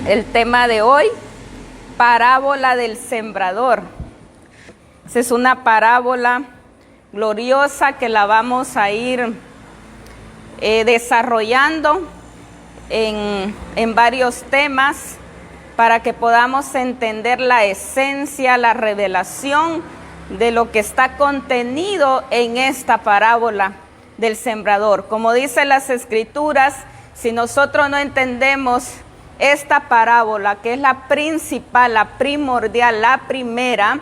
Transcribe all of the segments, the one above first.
El tema de hoy, parábola del sembrador. Esa es una parábola gloriosa que la vamos a ir desarrollando en varios temas para que podamos entender la esencia, la revelación de lo que está contenido en esta parábola del sembrador. Como dicen las Escrituras, si nosotros no entendemos esta parábola, que es la principal, la primordial, la primera,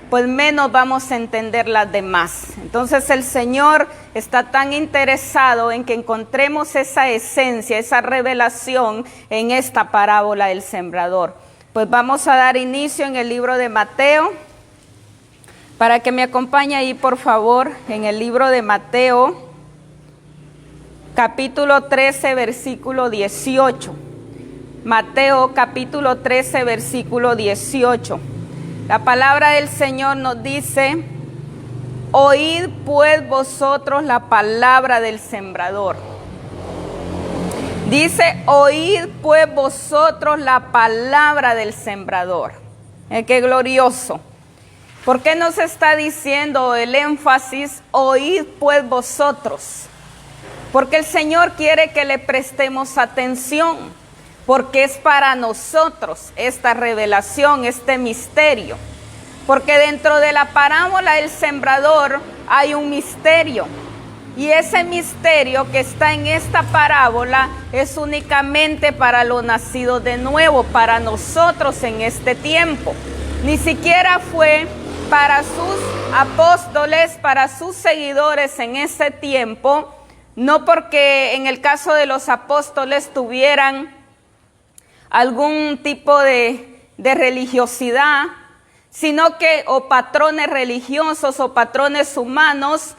pues menos vamos a entender las demás. Entonces el Señor está tan interesado en que encontremos esa esencia, esa revelación en esta parábola del sembrador. Pues vamos a dar inicio en el libro de Mateo. Para que me acompañe ahí, por favor, en el libro de Mateo, capítulo 13, versículo 18. Mateo, capítulo 13, versículo 18. La palabra del Señor nos dice: oíd pues vosotros la palabra del sembrador. Dice: oíd pues vosotros la palabra del sembrador. ¡Qué glorioso! ¿Por qué nos está diciendo el énfasis, oíd pues vosotros? Porque el Señor quiere que le prestemos atención, porque es para nosotros esta revelación, este misterio. Porque dentro de la parábola del sembrador hay un misterio. Y ese misterio que está en esta parábola es únicamente para los nacidos de nuevo, para nosotros en este tiempo. Ni siquiera fue para sus apóstoles, para sus seguidores en ese tiempo, no porque en el caso de los apóstoles tuvieran algún tipo de religiosidad, sino que, o patrones religiosos o patrones humanos,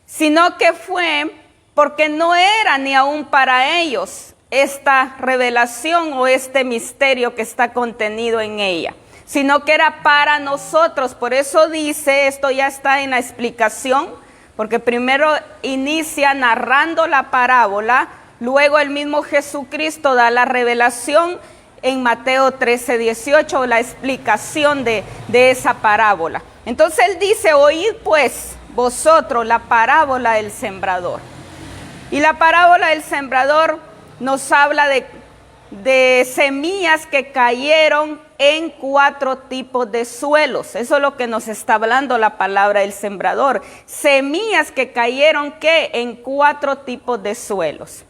sino que fue porque no era ni aún para ellos esta revelación o este misterio que está contenido en ella, sino que era para nosotros. Por eso dice, esto ya está en la explicación, porque primero inicia narrando la parábola, luego el mismo Jesucristo da la revelación en Mateo 13, 18, la explicación de esa parábola. Entonces él dice: oíd pues vosotros la parábola del sembrador. Y la parábola del sembrador nos habla de semillas que cayeron en 4 tipos de suelos. Eso es lo que nos está hablando la palabra del sembrador. Semillas que cayeron en 4 tipos de suelos.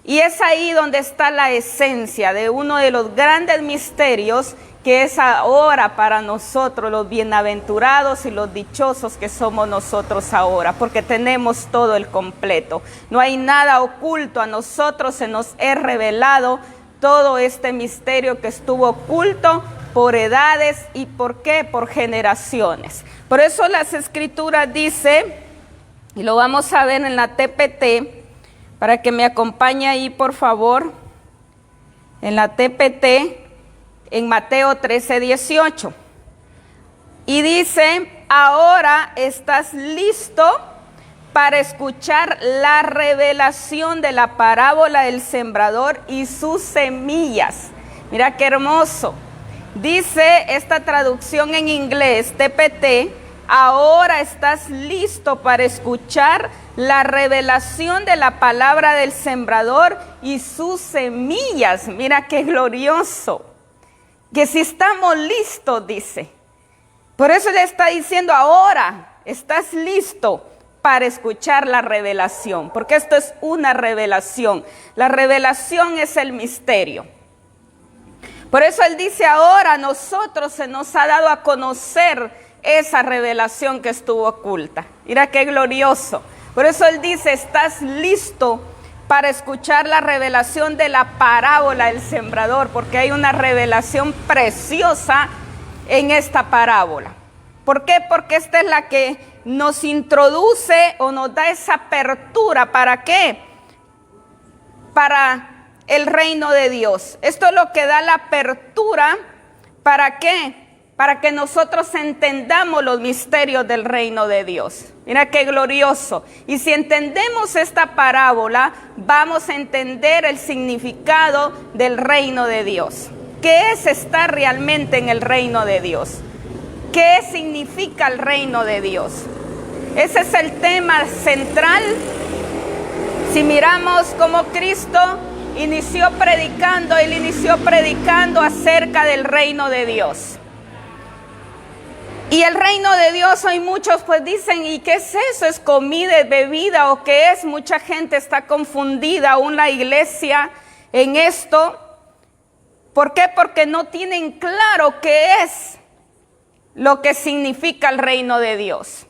Y es ahí donde está la esencia de uno de los grandes misterios que es ahora para nosotros, los bienaventurados y los dichosos que somos nosotros ahora, porque tenemos todo el completo. No hay nada oculto, a nosotros se nos es revelado todo este misterio que estuvo oculto por edades y ¿por qué? Por generaciones. Por eso las Escrituras dicen, y lo vamos a ver en la TPT, para que me acompañe ahí por favor, en la TPT, en Mateo 13, 18. Y dice: ahora estás listo para escuchar la revelación de la parábola del sembrador y sus semillas. Mira qué hermoso. Dice esta traducción en inglés, TPT: ahora estás listo para escuchar la revelación de la palabra del sembrador y sus semillas. Mira qué glorioso. Que si estamos listos, dice. Por eso le está diciendo: ahora estás listo para escuchar la revelación, porque esto es una revelación. La revelación es el misterio. Por eso él dice: ahora a nosotros se nos ha dado a conocer esa revelación que estuvo oculta. Mira qué glorioso. Por eso él dice: estás listo para escuchar la revelación de la parábola del sembrador, porque hay una revelación preciosa en esta parábola. ¿Por qué? Porque esta es la que nos introduce o nos da esa apertura. ¿Para qué? Para el reino de Dios. Esto es lo que da la apertura. ¿Para qué? para que nosotros entendamos los misterios del reino de Dios. Mira qué glorioso. Y si entendemos esta parábola, vamos a entender el significado del reino de Dios. ¿Qué es estar realmente en el reino de Dios? ¿Qué significa el reino de Dios? Ese es el tema central. Si miramos cómo Cristo inició predicando, Él inició predicando acerca del reino de Dios. Y el reino de Dios, hoy muchos pues dicen, ¿y qué es eso? ¿Es comida, es bebida o qué es? Mucha gente está confundida, aún la iglesia, en esto. ¿Por qué? Porque no tienen claro qué es lo que significa el reino de Dios.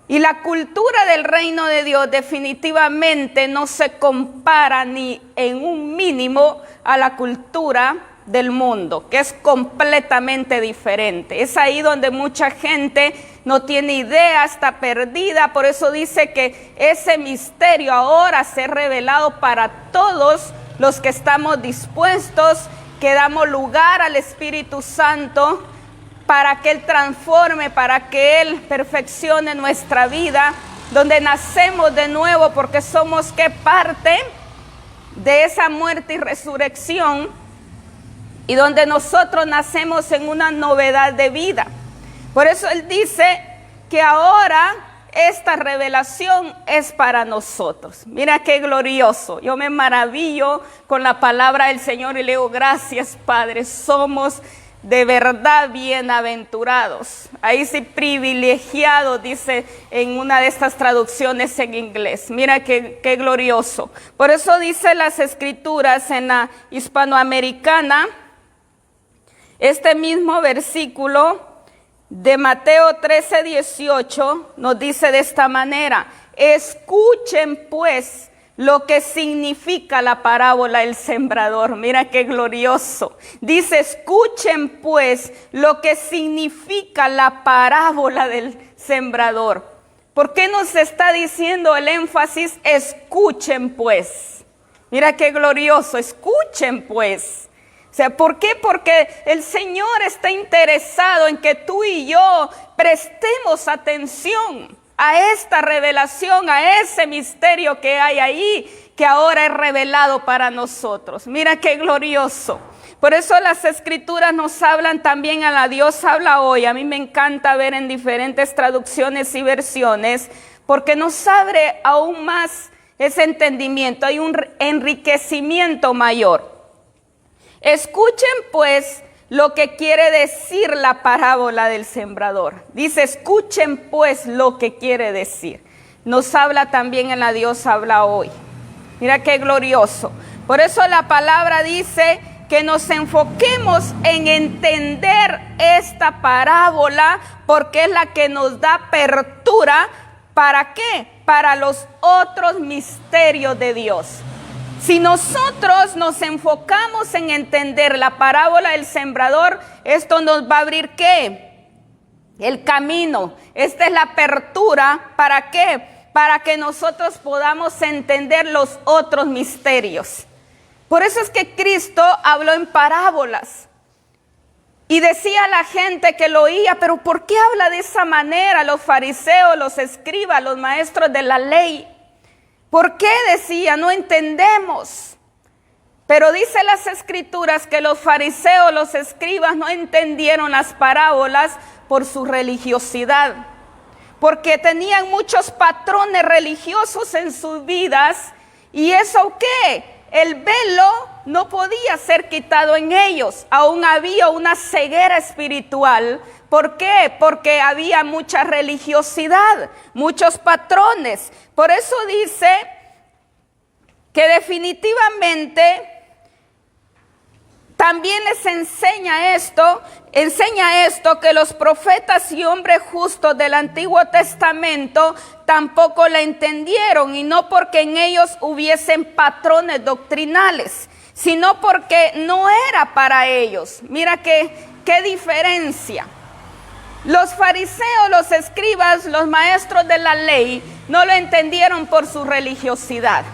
Y la cultura del reino de Dios definitivamente no se compara ni en un mínimo a la cultura del mundo, que es completamente diferente. Es ahí donde mucha gente no tiene idea, está perdida. Por eso dice que ese misterio ahora se ha revelado para todos los que estamos dispuestos, que damos lugar al Espíritu Santo para que Él transforme, para que Él perfeccione nuestra vida, donde nacemos de nuevo, porque somos ¿qué? Parte de esa muerte y resurrección, y donde nosotros nacemos en una novedad de vida. Por eso Él dice que ahora esta revelación es para nosotros. Mira qué glorioso. Yo me maravillo con la palabra del Señor y le digo, gracias Padre, somos de verdad bienaventurados. Ahí sí, privilegiados, dice en una de estas traducciones en inglés. Mira qué glorioso. Por eso dice las escrituras en la hispanoamericana, este mismo versículo de Mateo 13:18 nos dice de esta manera: escuchen pues lo que significa la parábola del sembrador. Mira qué glorioso. Dice, escuchen pues lo que significa la parábola del sembrador. ¿Por qué nos está diciendo el énfasis? Escuchen pues. Mira qué glorioso, escuchen pues. O sea, ¿por qué? Porque el Señor está interesado en que tú y yo prestemos atención a esta revelación, a ese misterio que hay ahí, que ahora es revelado para nosotros. Mira qué glorioso. Por eso las escrituras nos hablan también a la Dios habla hoy. A mí me encanta ver en diferentes traducciones y versiones, porque nos abre aún más ese entendimiento. Hay un enriquecimiento mayor. Escuchen pues lo que quiere decir la parábola del sembrador. Dice, escuchen pues lo que quiere decir. Nos habla también en la Dios habla hoy. Mira qué glorioso. Por eso la palabra dice que nos enfoquemos en entender esta parábola, porque es la que nos da apertura. ¿Para qué? Para los otros misterios de Dios. Si nosotros nos enfocamos en entender la parábola del sembrador, esto nos va a abrir ¿qué? El camino. Esta es la apertura. ¿Para qué? Para que nosotros podamos entender los otros misterios. Por eso es que Cristo habló en parábolas. Y decía a la gente que lo oía, pero ¿por qué habla de esa manera? Los fariseos, los escribas, los maestros de la ley. ¿Por qué decía? No entendemos. Pero dice las escrituras que los fariseos, los escribas no entendieron las parábolas por su religiosidad. Porque tenían muchos patrones religiosos en sus vidas. ¿Y eso qué? El velo no podía ser quitado en ellos. Aún había una ceguera espiritual. ¿Por qué? Porque había mucha religiosidad, muchos patrones. Por eso dice que definitivamente también les enseña esto que los profetas y hombres justos del Antiguo Testamento tampoco la entendieron, y no porque en ellos hubiesen patrones doctrinales, sino porque no era para ellos. Mira qué diferencia. Los fariseos, los escribas, los maestros de la ley no lo entendieron por su religiosidad,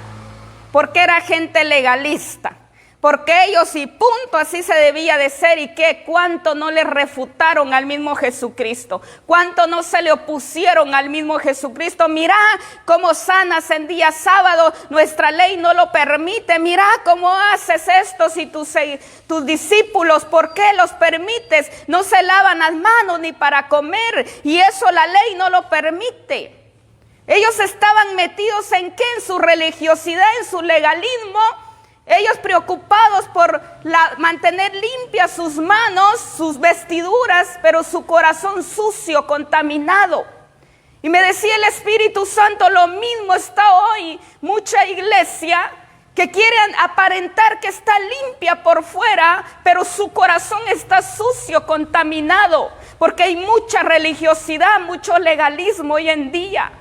porque era gente legalista, Porque ellos y punto, así se debía de ser. Y que cuánto no le refutaron al mismo Jesucristo, cuánto no se le opusieron al mismo Jesucristo. Mira cómo sanas en día sábado, nuestra ley no lo permite. Mira cómo haces esto si tus discípulos, ¿por qué los permites? No se lavan las manos ni para comer, y eso la ley no lo permite. Ellos estaban metidos en qué, en su religiosidad, en su legalismo. Ellos preocupados por mantener limpias sus manos, sus vestiduras, pero su corazón sucio, contaminado. Y me decía el Espíritu Santo, lo mismo está hoy mucha iglesia que quiere aparentar que está limpia por fuera, pero su corazón está sucio, contaminado, porque hay mucha religiosidad, mucho legalismo hoy en día.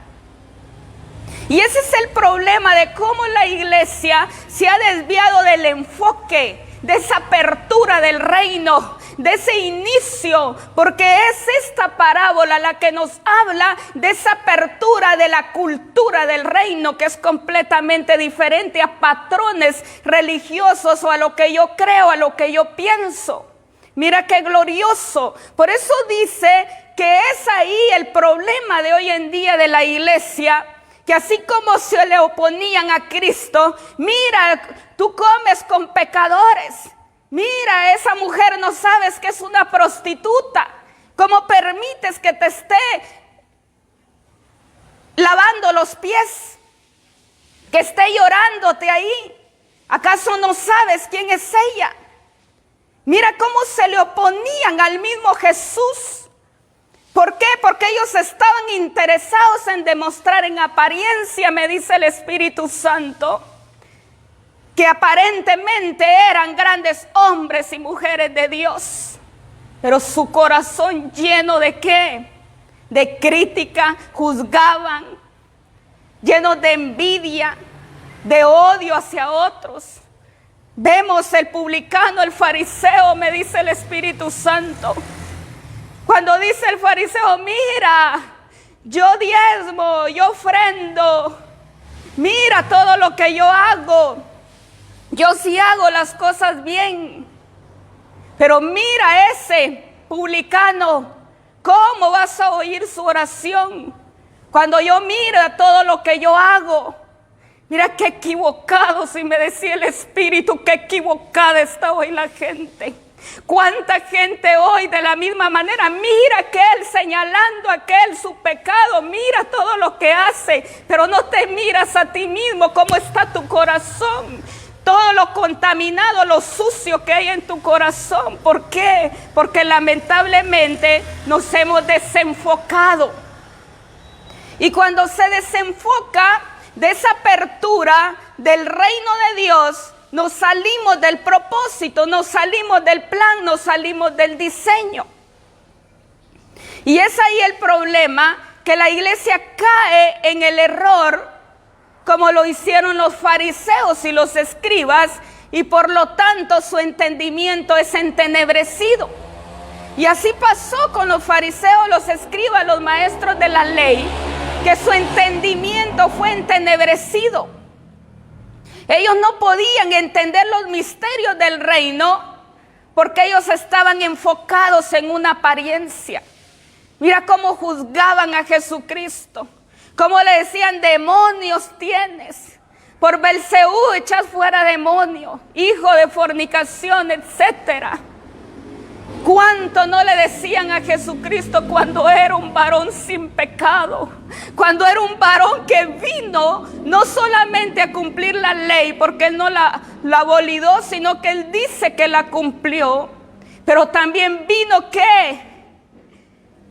Y ese es el problema de cómo la iglesia se ha desviado del enfoque, de esa apertura del reino, de ese inicio, porque es esta parábola la que nos habla de esa apertura de la cultura del reino, que es completamente diferente a patrones religiosos o a lo que yo creo, a lo que yo pienso. Mira qué glorioso. Por eso dice que es ahí el problema de hoy en día de la iglesia, que así como se le oponían a Cristo, mira, tú comes con pecadores, mira, esa mujer no sabes que es una prostituta, ¿cómo permites que te esté lavando los pies, que esté llorándote ahí? ¿Acaso no sabes quién es ella? Mira cómo se le oponían al mismo Jesús. ¿Por qué? Porque ellos estaban interesados en demostrar en apariencia, me dice el Espíritu Santo, que aparentemente eran grandes hombres y mujeres de Dios, pero su corazón lleno de ¿qué? De crítica, juzgaban, llenos de envidia, de odio hacia otros. Vemos el publicano, el fariseo, me dice el Espíritu Santo. Cuando dice el fariseo, mira, yo diezmo, yo ofrendo, mira todo lo que yo hago, yo sí hago las cosas bien, pero mira ese publicano, ¿cómo vas a oír su oración? Cuando yo miro todo lo que yo hago, mira qué equivocado, si me decía el Espíritu, qué equivocada está hoy la gente. Cuánta gente hoy de la misma manera mira aquel señalando a aquel su pecado, mira todo lo que hace, pero no te miras a ti mismo, cómo está tu corazón, todo lo contaminado, lo sucio que hay en tu corazón. ¿Por qué? Porque lamentablemente nos hemos desenfocado. Y cuando se desenfoca de esa apertura del reino de Dios, nos salimos del propósito, nos salimos del plan, nos salimos del diseño. Y es ahí el problema, que la iglesia cae en el error, como lo hicieron los fariseos y los escribas, y por lo tanto su entendimiento es entenebrecido. Y así pasó con los fariseos, los escribas, los maestros de la ley, que su entendimiento fue entenebrecido. Ellos no podían entender los misterios del reino porque ellos estaban enfocados en una apariencia. Mira cómo juzgaban a Jesucristo, cómo le decían, demonios tienes, por Belcebú echas fuera demonios, hijo de fornicación, etcétera. ¿Cuánto no le decían a Jesucristo cuando era un varón sin pecado? Cuando era un varón que vino no solamente a cumplir la ley, porque él no la abolidó, sino que él dice que la cumplió. Pero también vino ¿qué?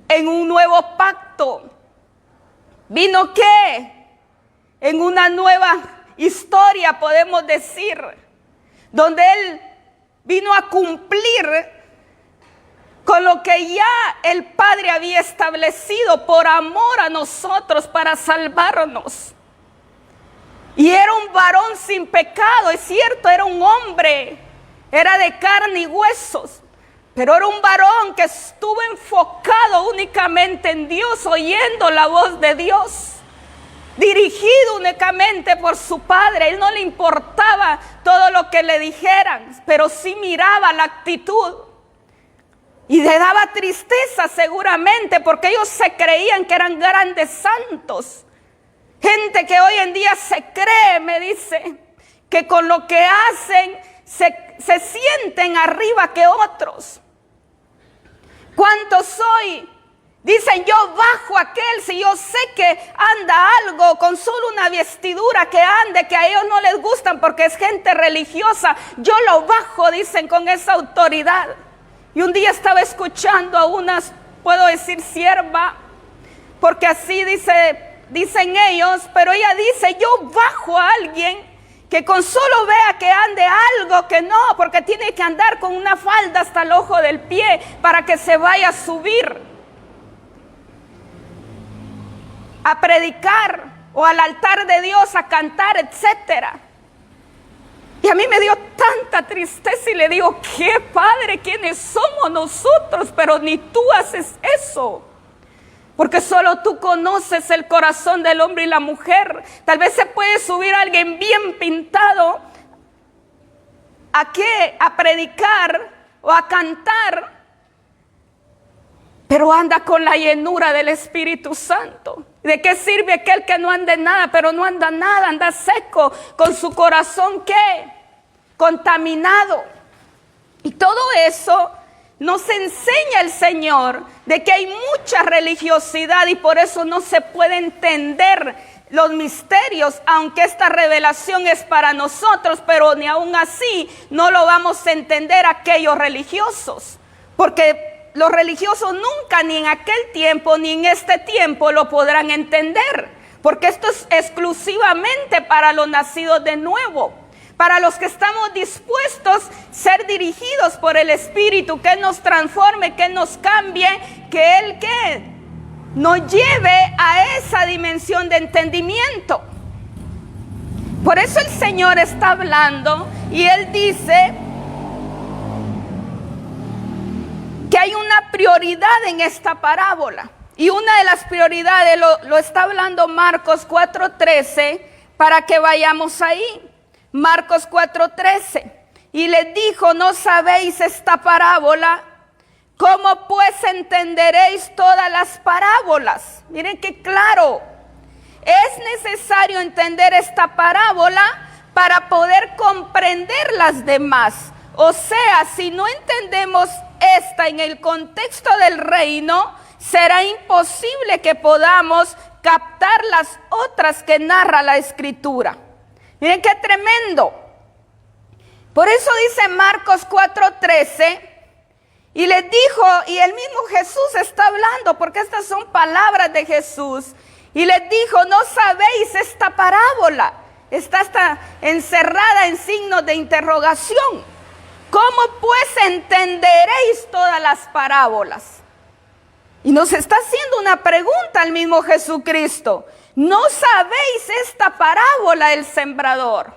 En un nuevo pacto. Vino ¿qué? En una nueva historia, podemos decir, donde él vino a cumplir con lo que ya el Padre había establecido por amor a nosotros para salvarnos. Y era un varón sin pecado, es cierto, era un hombre, era de carne y huesos, pero era un varón que estuvo enfocado únicamente en Dios, oyendo la voz de Dios. dirigido únicamente por su padre. Él no le importaba todo lo que le dijeran, pero sí miraba la actitud. Y le daba tristeza seguramente, porque ellos se creían que eran grandes santos. Gente que hoy en día se cree, me dice, que con lo que hacen se sienten arriba que otros. ¿Cuántos hoy dicen, yo bajo a aquel si yo sé que anda algo con solo una vestidura que ande, que a ellos no les gustan porque es gente religiosa? Yo lo bajo, dicen, con esa autoridad. Y un día estaba escuchando a una, puedo decir sierva, porque así dicen ellos, pero ella dice, yo bajo a alguien que con solo vea que ande algo que no, porque tiene que andar con una falda hasta el ojo del pie para que se vaya a subir a predicar o al altar de Dios a cantar, etcétera. Y a mí me dio tanta tristeza y le digo, ¿qué padre? ¿Quiénes somos nosotros? Pero ni tú haces eso. Porque solo tú conoces el corazón del hombre y la mujer. Tal vez se puede subir alguien bien pintado. ¿A qué? A predicar o a cantar. Pero anda con la llenura del Espíritu Santo. ¿De qué sirve aquel que no anda en nada, pero no anda nada? Anda seco, con su corazón, ¿qué? Contaminado. Y todo eso nos enseña el Señor de que hay mucha religiosidad y por eso no se puede entender los misterios, aunque esta revelación es para nosotros, pero ni aún así no lo vamos a entender aquellos religiosos, porque los religiosos nunca, ni en aquel tiempo, ni en este tiempo lo podrán entender, porque esto es exclusivamente para los nacidos de nuevo, para los que estamos dispuestos a ser dirigidos por el Espíritu, que nos transforme, que nos cambie, que Él nos lleve a esa dimensión de entendimiento. Por eso el Señor está hablando y Él dice que hay una prioridad en esta parábola. Y una de las prioridades lo está hablando Marcos 4:13, para que vayamos ahí. Marcos 4:13. Y les dijo, ¿no sabéis esta parábola? ¿Cómo pues entenderéis todas las parábolas? Miren qué claro. Es necesario entender esta parábola para poder comprender las demás. O sea, si no entendemos esta en el contexto del reino, será imposible que podamos captar las otras que narra la Escritura. Miren qué tremendo. Por eso dice Marcos 4:13, y les dijo, y el mismo Jesús está hablando, porque estas son palabras de Jesús, y les dijo, ¿no sabéis esta parábola? Está hasta encerrada en signos de interrogación. ¿Cómo pues entenderéis todas las parábolas? Y nos está haciendo una pregunta al mismo Jesucristo. ¿No sabéis esta parábola del sembrador?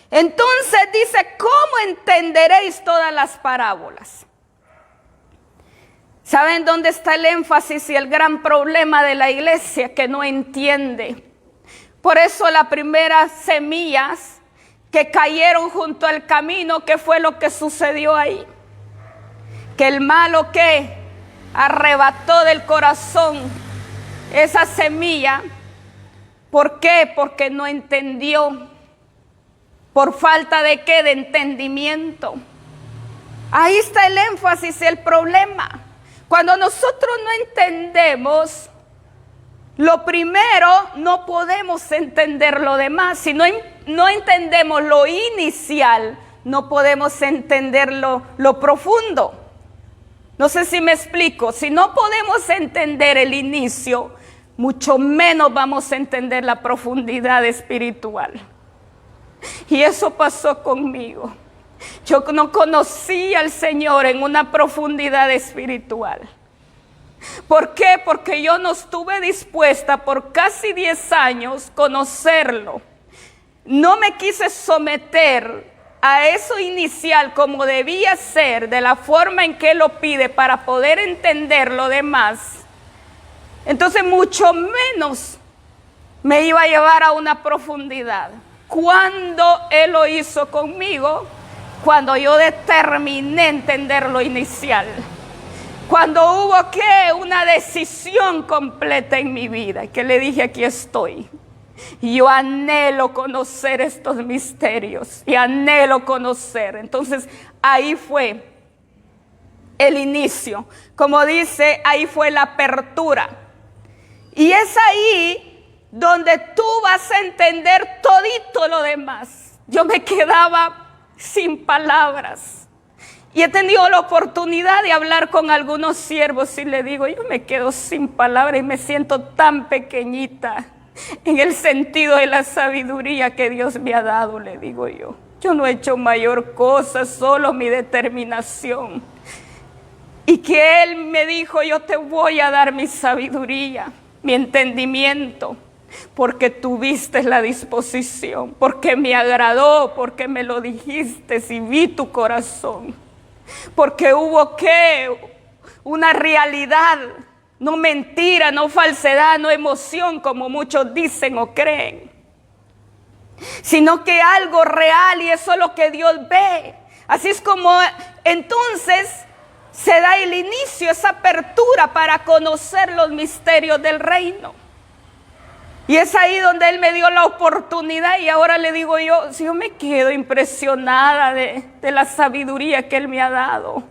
Entonces dice, ¿cómo entenderéis todas las parábolas? ¿Saben dónde está el énfasis y el gran problema de la iglesia? Que no entiende. Por eso las primeras semillas que cayeron junto al camino, ¿qué fue lo que sucedió ahí? Que el malo que arrebató del corazón esa semilla. ¿Por qué? Porque no entendió. ¿Por falta de qué? De entendimiento. Ahí está el énfasis y el problema. Cuando nosotros no entendemos lo primero, no podemos entender lo demás. Si no entendemos lo inicial, no podemos entender lo profundo. No sé si me explico. Si no podemos entender el inicio, mucho menos vamos a entender la profundidad espiritual. Y eso pasó conmigo. Yo no conocí al Señor en una profundidad espiritual. ¿Por qué? Porque yo no estuve dispuesta por casi 10 años conocerlo. No me quise someter a eso inicial como debía ser, de la forma en que lo pide para poder entender lo demás. Entonces mucho menos me iba a llevar a una profundidad. Cuando Él lo hizo conmigo, cuando yo determiné entender lo inicial, cuando hubo una decisión completa en mi vida, que le dije, aquí estoy. Yo anhelo conocer estos misterios y anhelo conocer. Entonces ahí fue el inicio. Como dice, ahí fue la apertura. Y es ahí donde tú vas a entender todito lo demás. Yo me quedaba sin palabras. Y he tenido la oportunidad de hablar con algunos siervos y le digo, yo me quedo sin palabras y me siento tan pequeñita en el sentido de la sabiduría que Dios me ha dado, le digo yo. Yo no he hecho mayor cosa, solo mi determinación. Y que Él me dijo, yo te voy a dar mi sabiduría, mi entendimiento, porque tuviste la disposición, porque me agradó, porque me lo dijiste y vi tu corazón. Porque hubo una realidad, no mentira, no falsedad, no emoción como muchos dicen o creen, sino que algo real, y eso es lo que Dios ve. Así es como entonces se da el inicio, esa apertura para conocer los misterios del reino. Y es ahí donde Él me dio la oportunidad, y ahora le digo yo, si yo me quedo impresionada de la sabiduría que Él me ha dado,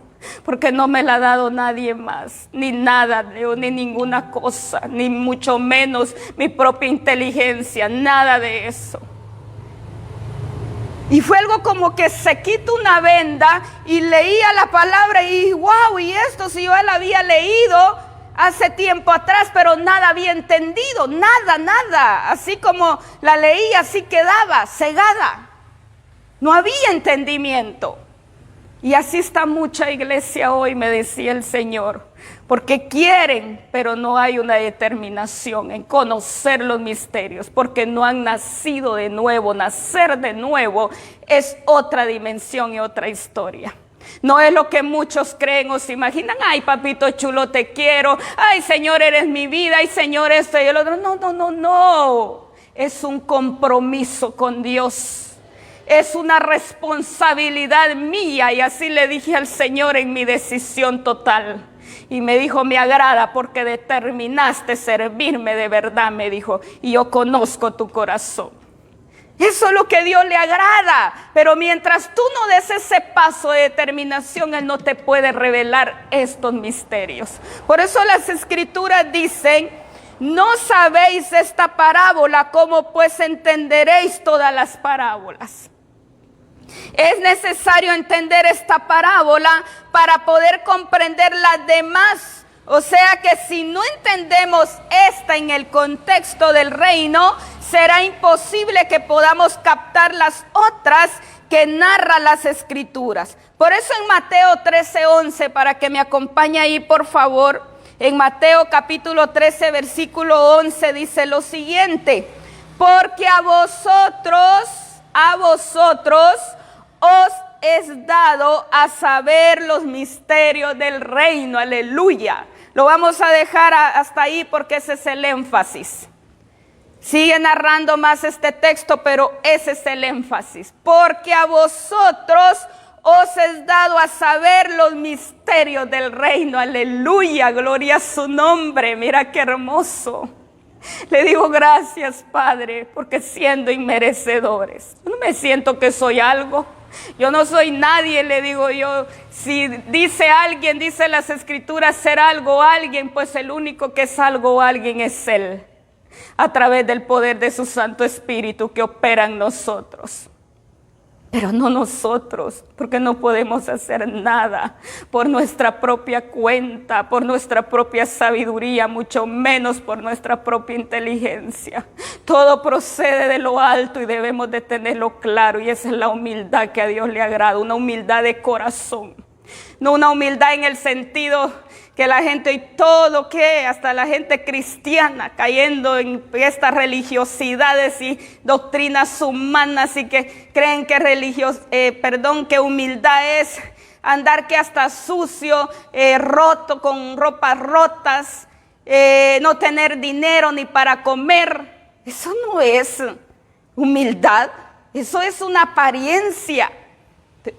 porque no me la ha dado nadie más, ni nada, ni ninguna cosa, ni mucho menos mi propia inteligencia, nada de eso. Y fue algo como que se quita una venda y leía la palabra y wow, y esto si yo la había leído hace tiempo atrás, pero nada había entendido, nada. Así como la leía, así quedaba cegada. No había entendimiento. Y así está mucha iglesia hoy, me decía el Señor, porque quieren, pero no hay una determinación en conocer los misterios, porque no han nacido de nuevo. Nacer de nuevo es otra dimensión y otra historia. No es lo que muchos creen o se imaginan. Ay, papito chulo, te quiero. Ay, Señor, eres mi vida. Ay, Señor, esto y el otro. No. Es un compromiso con Dios. Es una responsabilidad mía. Y así le dije al Señor en mi decisión total. Y me dijo, me agrada porque determinaste servirme de verdad, me dijo. Y yo conozco tu corazón. Eso es lo que a Dios le agrada, pero mientras tú no des ese paso de determinación, Él no te puede revelar estos misterios. Por eso las Escrituras dicen, no sabéis esta parábola, ¿cómo pues entenderéis todas las parábolas? Es necesario entender esta parábola para poder comprender las demás. O sea que si no entendemos esta en el contexto del reino, será imposible que podamos captar las otras que narran las Escrituras. Por eso en Mateo 13:11, para que me acompañe ahí por favor, en Mateo capítulo 13 versículo 11 dice lo siguiente: porque a vosotros os es dado a saber los misterios del reino. Aleluya. Lo vamos a dejar hasta ahí porque ese es el énfasis. Sigue narrando más este texto, pero ese es el énfasis. Porque a vosotros os es dado a saber los misterios del reino. Aleluya, gloria a su nombre. Mira qué hermoso. Le digo gracias, Padre, porque siendo inmerecedores, yo no me siento que soy algo. Yo no soy nadie, le digo yo. Si dice alguien, dice las Escrituras, ser algo o alguien, pues el único que es algo o alguien es Él, a través del poder de su Santo Espíritu que opera en nosotros. Pero no nosotros, porque no podemos hacer nada por nuestra propia cuenta, por nuestra propia sabiduría, mucho menos por nuestra propia inteligencia. Todo procede de lo alto y debemos de tenerlo claro, y esa es la humildad que a Dios le agrada, una humildad de corazón. No una humildad en el sentido que la gente y todo, que hasta la gente cristiana cayendo en estas religiosidades y doctrinas humanas y que creen que que humildad es andar que hasta sucio, roto, con ropas rotas, no tener dinero ni para comer. Eso no es humildad, eso es una apariencia.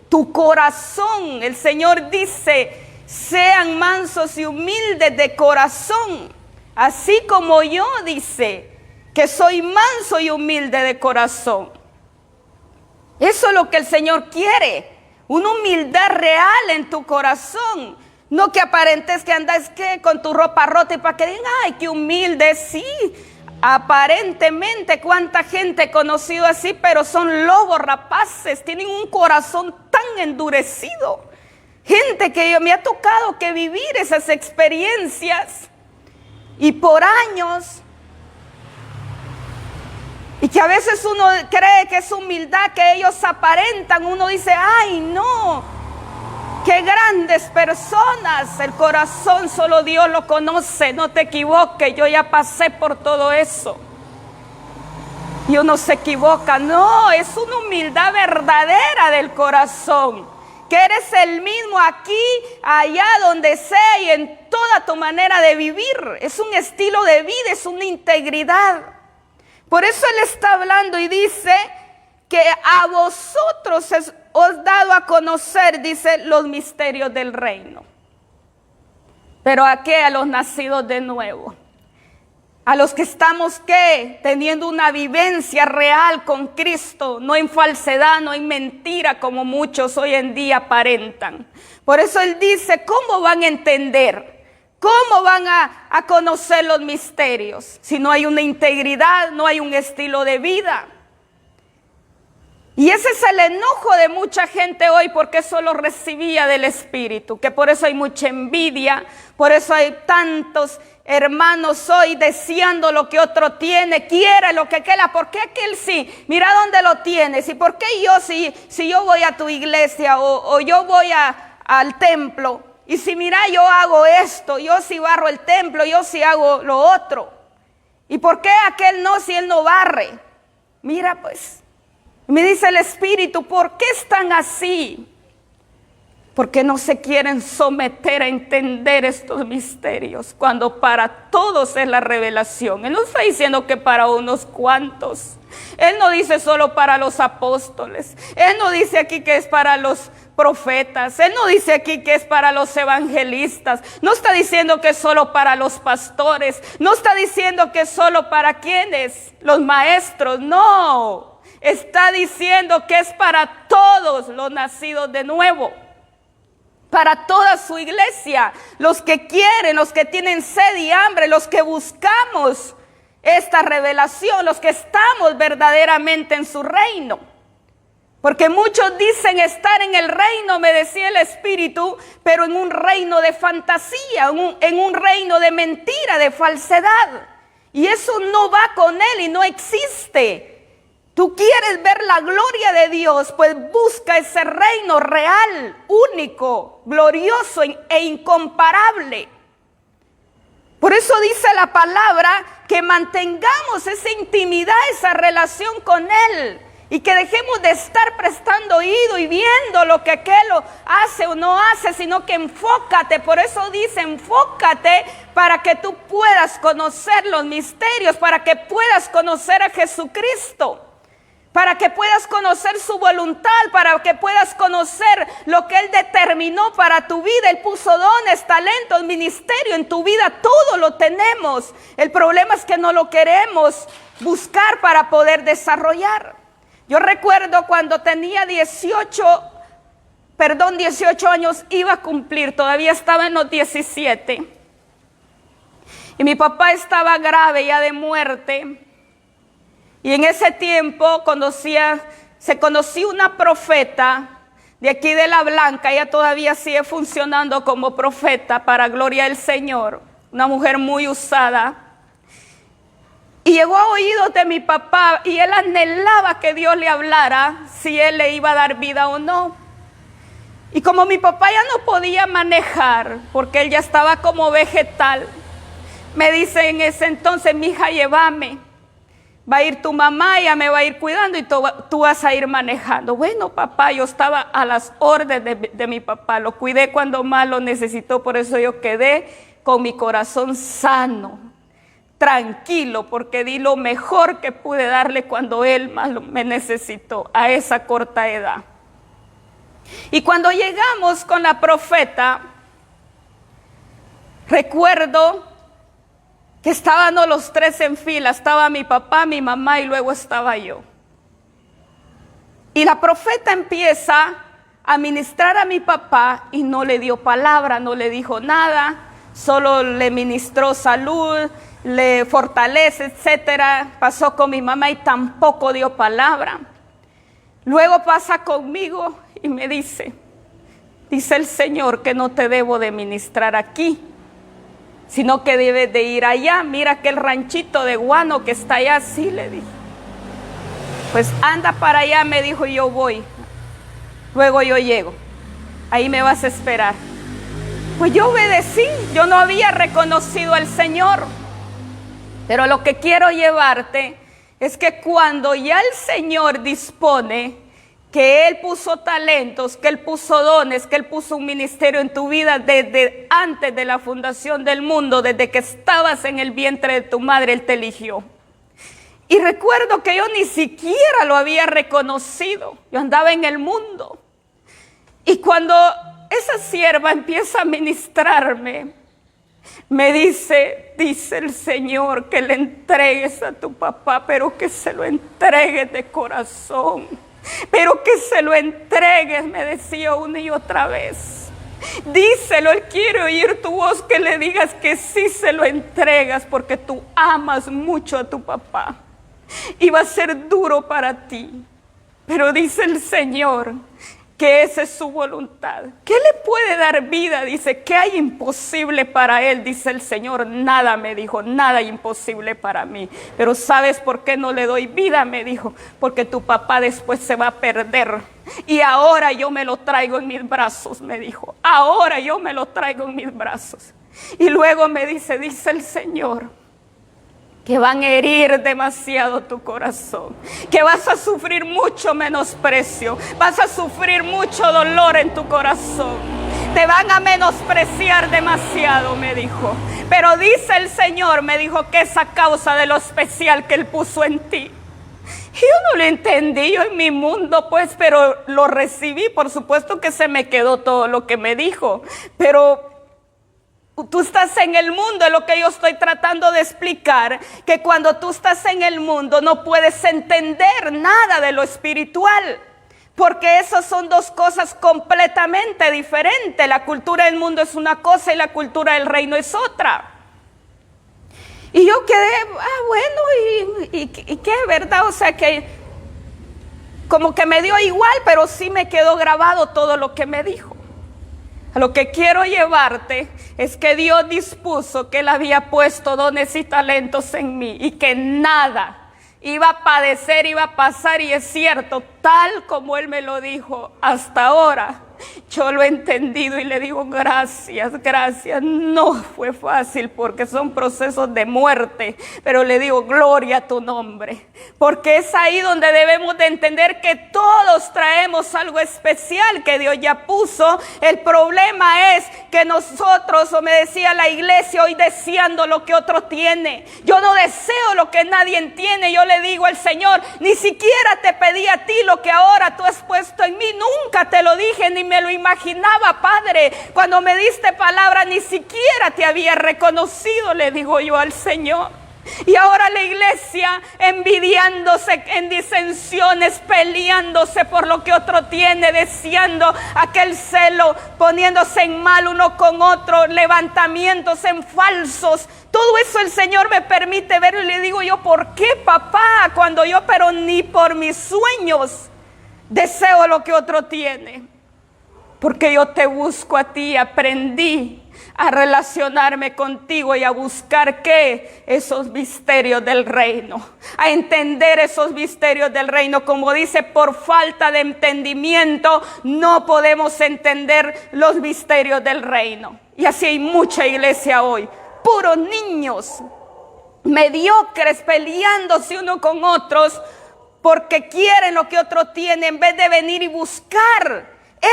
Tu corazón, el Señor dice, sean mansos y humildes de corazón, así como yo, dice, que soy manso y humilde de corazón. Eso es lo que el Señor quiere, una humildad real en tu corazón. No que aparentes que andas con tu ropa rota y para que digan, ay, qué humilde, sí. Aparentemente, cuánta gente he conocido así, pero son lobos rapaces, tienen un corazón tan endurecido. Gente que me ha tocado que vivir esas experiencias y por años, y que a veces uno cree que es humildad que ellos aparentan, uno dice, ay no, qué grandes personas, el corazón solo Dios lo conoce, no te equivoques, yo ya pasé por todo eso. Y uno se equivoca, no, es una humildad verdadera del corazón, que eres el mismo aquí, allá, donde sea y en toda tu manera de vivir. Es un estilo de vida, es una integridad. Por eso Él está hablando y dice que a vosotros os dado a conocer, dice, los misterios del reino. Pero ¿a qué? A los nacidos de nuevo. A los que estamos, ¿qué? Teniendo una vivencia real con Cristo, no en falsedad, no en mentira, como muchos hoy en día aparentan. Por eso Él dice, ¿cómo van a entender? ¿Cómo van a conocer los misterios? Si no hay una integridad, no hay un estilo de vida. Y ese es el enojo de mucha gente hoy, porque eso lo recibía del Espíritu, que por eso hay mucha envidia, por eso hay tantos hermanos hoy deseando lo que otro tiene, quiere lo que quiera. ¿Por qué aquel sí? Mira dónde lo tienes. ¿Y por qué yo si yo voy a tu iglesia o yo voy al templo? Y si mira yo hago esto, yo sí barro el templo, yo sí hago lo otro. ¿Y por qué aquel no si él no barre? Mira pues. Me dice el Espíritu, ¿por qué están así? Porque no se quieren someter a entender estos misterios, cuando para todos es la revelación. Él no está diciendo que para unos cuantos. Él no dice solo para los apóstoles. Él no dice aquí que es para los profetas. Él no dice aquí que es para los evangelistas. No está diciendo que es solo para los pastores. No está diciendo que es solo para quienes, los maestros. No. Está diciendo que es para todos los nacidos de nuevo, para toda su iglesia, los que quieren, los que tienen sed y hambre, los que buscamos esta revelación, los que estamos verdaderamente en su reino. Porque muchos dicen estar en el reino, me decía el Espíritu, pero en un reino de fantasía, en un reino de mentira, de falsedad. Y eso no va con Él y no existe. Tú quieres ver la gloria de Dios, pues busca ese reino real, único, glorioso e incomparable. Por eso dice la palabra que mantengamos esa intimidad, esa relación con Él. Y que dejemos de estar prestando oído y viendo lo que aquel hace o no hace, sino que enfócate. Por eso dice, enfócate para que tú puedas conocer los misterios, para que puedas conocer a Jesucristo. Para que puedas conocer su voluntad, para que puedas conocer lo que Él determinó para tu vida. Él puso dones, talentos, ministerio en tu vida, todo lo tenemos. El problema es que no lo queremos buscar para poder desarrollar. Yo recuerdo cuando tenía 18 años, iba a cumplir, todavía estaba en los 17. Y mi papá estaba grave ya de muerte. Y en ese tiempo se conocía una profeta de aquí de La Blanca. Ella todavía sigue funcionando como profeta para gloria del Señor. Una mujer muy usada. Y llegó a oídos de mi papá y él anhelaba que Dios le hablara si él le iba a dar vida o no. Y como mi papá ya no podía manejar porque él ya estaba como vegetal, me dice en ese entonces, mija, llévame. Va a ir tu mamá, ella me va a ir cuidando y tú vas a ir manejando. Bueno, papá, yo estaba a las órdenes de mi papá. Lo cuidé cuando más lo necesitó, por eso yo quedé con mi corazón sano. tranquilo, porque di lo mejor que pude darle cuando él más me necesitó a esa corta edad. Y cuando llegamos con la profeta, recuerdo que estábamos los tres en fila, estaba mi papá, mi mamá y luego estaba yo. Y la profeta empieza a ministrar a mi papá y no le dio palabra, no le dijo nada, solo le ministró salud, le fortalece, etcétera. Pasó con mi mamá y tampoco dio palabra. Luego pasa conmigo y me dice el Señor que no te debo de ministrar aquí, sino que debes de ir allá. Mira aquel ranchito de guano que está allá. Sí, le dije. Pues anda para allá, me dijo, y yo voy. Luego yo llego. Ahí me vas a esperar. Pues yo obedecí. Yo no había reconocido al Señor. Pero lo que quiero llevarte es que cuando ya el Señor dispone que Él puso talentos, que Él puso dones, que Él puso un ministerio en tu vida desde antes de la fundación del mundo, desde que estabas en el vientre de tu madre, Él te eligió. Y recuerdo que yo ni siquiera lo había reconocido. Yo andaba en el mundo. Y cuando esa sierva empieza a ministrarme, me dice el Señor que le entregues a tu papá, pero que se lo entregues de corazón. Pero que se lo entregues, me decía una y otra vez. Díselo, Él quiere oír tu voz, que le digas que sí se lo entregas, porque tú amas mucho a tu papá. Y va a ser duro para ti. Pero dice el Señor que esa es su voluntad. ¿Qué le puede dar vida? Dice, ¿qué hay imposible para Él? Dice el Señor, nada, me dijo, nada imposible para mí. Pero ¿sabes por qué no le doy vida? Me dijo, porque tu papá después se va a perder. Y ahora yo me lo traigo en mis brazos, me dijo. Ahora yo me lo traigo en mis brazos. Y luego me dice el Señor, que van a herir demasiado tu corazón, que vas a sufrir mucho menosprecio, vas a sufrir mucho dolor en tu corazón, te van a menospreciar demasiado, me dijo. Pero dice el Señor, me dijo, que es a causa de lo especial que Él puso en ti. Y yo no lo entendí, yo en mi mundo pues, pero lo recibí. Por supuesto que se me quedó todo lo que me dijo, pero tú estás en el mundo, es lo que yo estoy tratando de explicar, que cuando tú estás en el mundo no puedes entender nada de lo espiritual, porque esas son dos cosas completamente diferentes. La cultura del mundo es una cosa y la cultura del reino es otra. Y yo quedé, bueno, ¿y qué, verdad? O sea que como que me dio igual, pero sí me quedó grabado todo lo que me dijo. A lo que quiero llevarte es que Dios dispuso que Él había puesto dones y talentos en mí y que nada iba a padecer, iba a pasar, y es cierto, tal como Él me lo dijo hasta ahora. Yo lo he entendido y le digo gracias, gracias. No fue fácil porque son procesos de muerte, pero le digo gloria a tu nombre, porque es ahí donde debemos de entender que todos traemos algo especial que Dios ya puso. El problema es que nosotros, o me decía la iglesia hoy, deseando lo que otro tiene. Yo no deseo lo que nadie tiene. Yo le digo al Señor, ni siquiera te pedí a ti lo que ahora tú has puesto en mí. Nunca te lo dije ni me lo imaginaba, Padre. Cuando me diste palabra ni siquiera te había reconocido, le digo yo al Señor. Y ahora la iglesia envidiándose en disensiones, peleándose por lo que otro tiene, deseando aquel celo, poniéndose en mal uno con otro, levantamientos en falsos. Todo eso el Señor me permite ver, y le digo yo, ¿por qué, papá? Cuando yo, pero ni por mis sueños deseo lo que otro tiene. Porque yo te busco a ti, aprendí a relacionarme contigo y a buscar ¿qué? Esos misterios del reino, a entender esos misterios del reino. Como dice, por falta de entendimiento no podemos entender los misterios del reino. Y así hay mucha iglesia hoy, puros niños mediocres peleándose uno con otros porque quieren lo que otro tiene, en vez de venir y buscar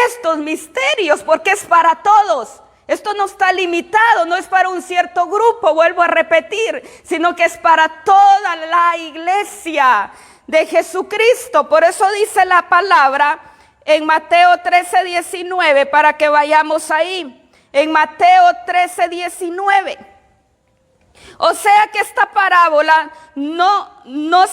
estos misterios, porque es para todos. Esto no está limitado, no es para un cierto grupo, vuelvo a repetir, sino que es para toda la iglesia de Jesucristo. Por eso dice la palabra en Mateo 13:19, para que vayamos ahí. En Mateo 13:19. O sea que esta parábola nos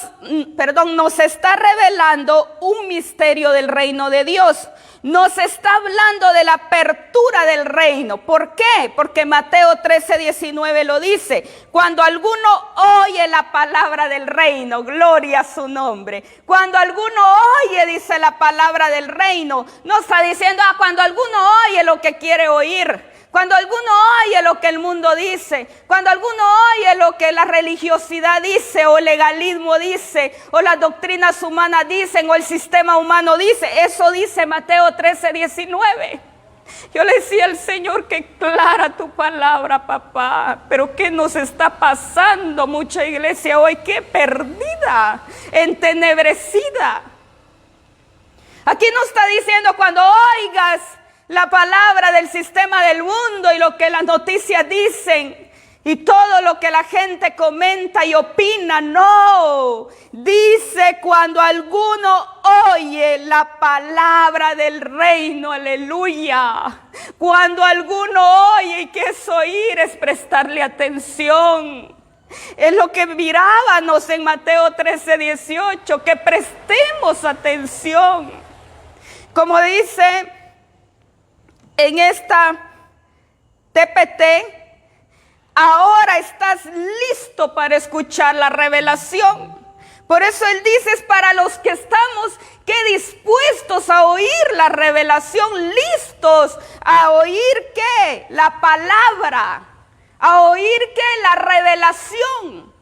está revelando un misterio del reino de Dios. Nos está hablando de la apertura del reino. ¿Por qué? Porque Mateo 13:19 lo dice. Cuando alguno oye la palabra del reino, gloria a su nombre. Cuando alguno oye, dice la palabra del reino, no está diciendo, cuando alguno oye lo que quiere oír. Cuando alguno oye lo que el mundo dice, cuando alguno oye lo que la religiosidad dice, o el legalismo dice, o las doctrinas humanas dicen, o el sistema humano dice, eso dice Mateo 13:19. Yo le decía al Señor, que clara tu palabra, papá, pero ¿qué nos está pasando mucha iglesia hoy? ¡Qué perdida, entenebrecida! Aquí nos está diciendo, cuando oigas la palabra del sistema del mundo y lo que las noticias dicen y todo lo que la gente comenta y opina, no. Dice, cuando alguno oye la palabra del reino, aleluya. Cuando alguno oye, ¿y qué es oír? Es prestarle atención. Es lo que mirábamos en Mateo 13:18, que prestemos atención. Como dice en esta TPT, ahora estás listo para escuchar la revelación. Por eso él dice, es para los que estamos dispuestos a oír la revelación, listos a oír ¿qué? La palabra, a oír ¿qué? La revelación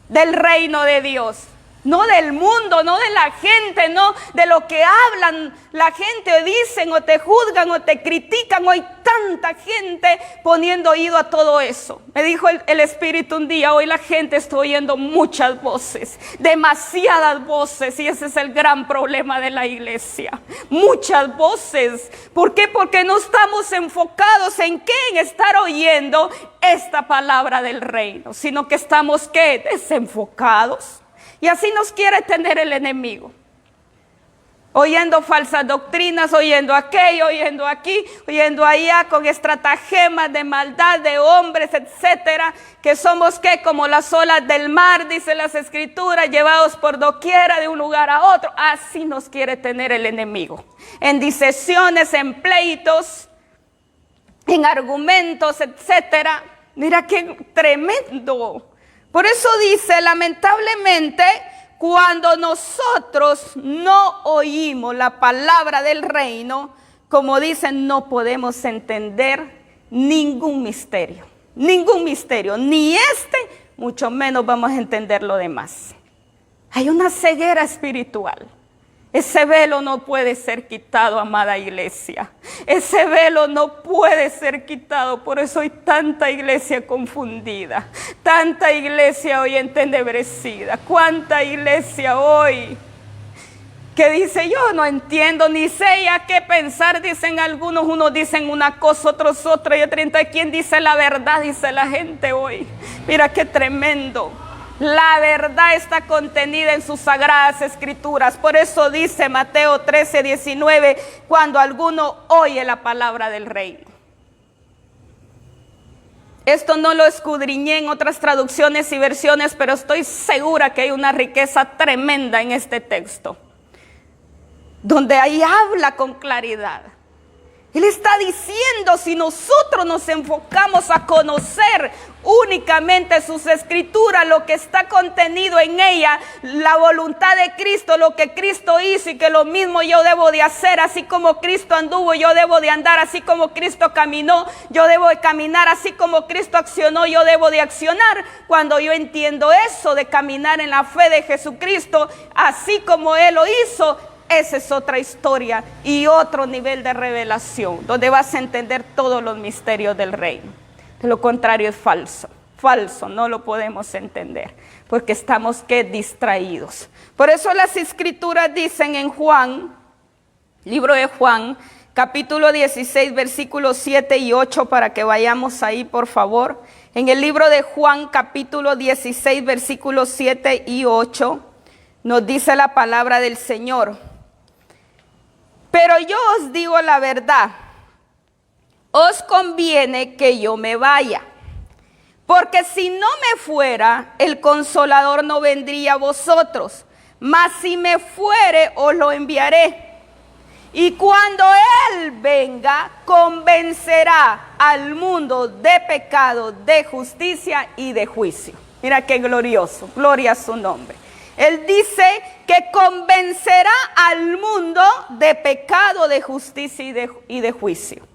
del reino de Dios. No del mundo, no de la gente, no de lo que hablan la gente, o dicen, o te juzgan, o te critican. Hoy tanta gente poniendo oído a todo eso. Me dijo el Espíritu un día, hoy la gente está oyendo muchas voces, demasiadas voces, y ese es el gran problema de la iglesia. Muchas voces. ¿Por qué? Porque no estamos enfocados en qué, en estar oyendo esta palabra del reino, sino que estamos ¿qué? Desenfocados. Y así nos quiere tener el enemigo. Oyendo falsas doctrinas, oyendo aquello, oyendo aquí, oyendo allá, con estratagemas de maldad de hombres, etcétera, que somos ¿qué? Como las olas del mar, dice las escrituras, llevados por doquiera de un lugar a otro. Así nos quiere tener el enemigo. En disensiones, en pleitos, en argumentos, etcétera. Mira qué tremendo. Por eso dice, lamentablemente, cuando nosotros no oímos la palabra del reino, como dicen, no podemos entender ningún misterio, ni mucho menos vamos a entender lo demás. Hay una ceguera espiritual. Ese velo no puede ser quitado, amada iglesia. Ese velo no puede ser quitado. Por eso hay tanta iglesia confundida. Tanta iglesia hoy entenebrecida. Cuánta iglesia hoy que dice, yo no entiendo, ni sé ya qué pensar. Dicen algunos, unos dicen una cosa, otros otra. Y otros, ¿quién dice la verdad? Dice la gente hoy. Mira qué tremendo. La verdad está contenida en sus sagradas escrituras. Por eso dice Mateo 13:19, cuando alguno oye la palabra del reino. Esto no lo escudriñé en otras traducciones y versiones, pero estoy segura que hay una riqueza tremenda en este texto, donde ahí habla con claridad. Él está diciendo, si nosotros nos enfocamos a conocer únicamente sus escrituras, lo que está contenido en ella, la voluntad de Cristo, lo que Cristo hizo, y que lo mismo yo debo de hacer, así como Cristo anduvo, yo debo de andar, así como Cristo caminó, yo debo de caminar, así como Cristo accionó, yo debo de accionar. Cuando yo entiendo eso de caminar en la fe de Jesucristo, así como Él lo hizo, esa es otra historia y otro nivel de revelación, donde vas a entender todos los misterios del reino. De lo contrario es falso, no lo podemos entender, porque estamos distraídos. Por eso las escrituras dicen en Juan, libro de Juan, capítulo 16, versículos 7 y 8, para que vayamos ahí, por favor. En el libro de Juan, capítulo 16, versículos 7 y 8, nos dice la palabra del Señor. Pero yo os digo la verdad, os conviene que yo me vaya, porque si no me fuera, el Consolador no vendría a vosotros, mas si me fuere, os lo enviaré. Y cuando Él venga, convencerá al mundo de pecado, de justicia y de juicio. Mira qué glorioso, gloria a su nombre. Él dice que convencerá al mundo de pecado, de justicia y de juicio.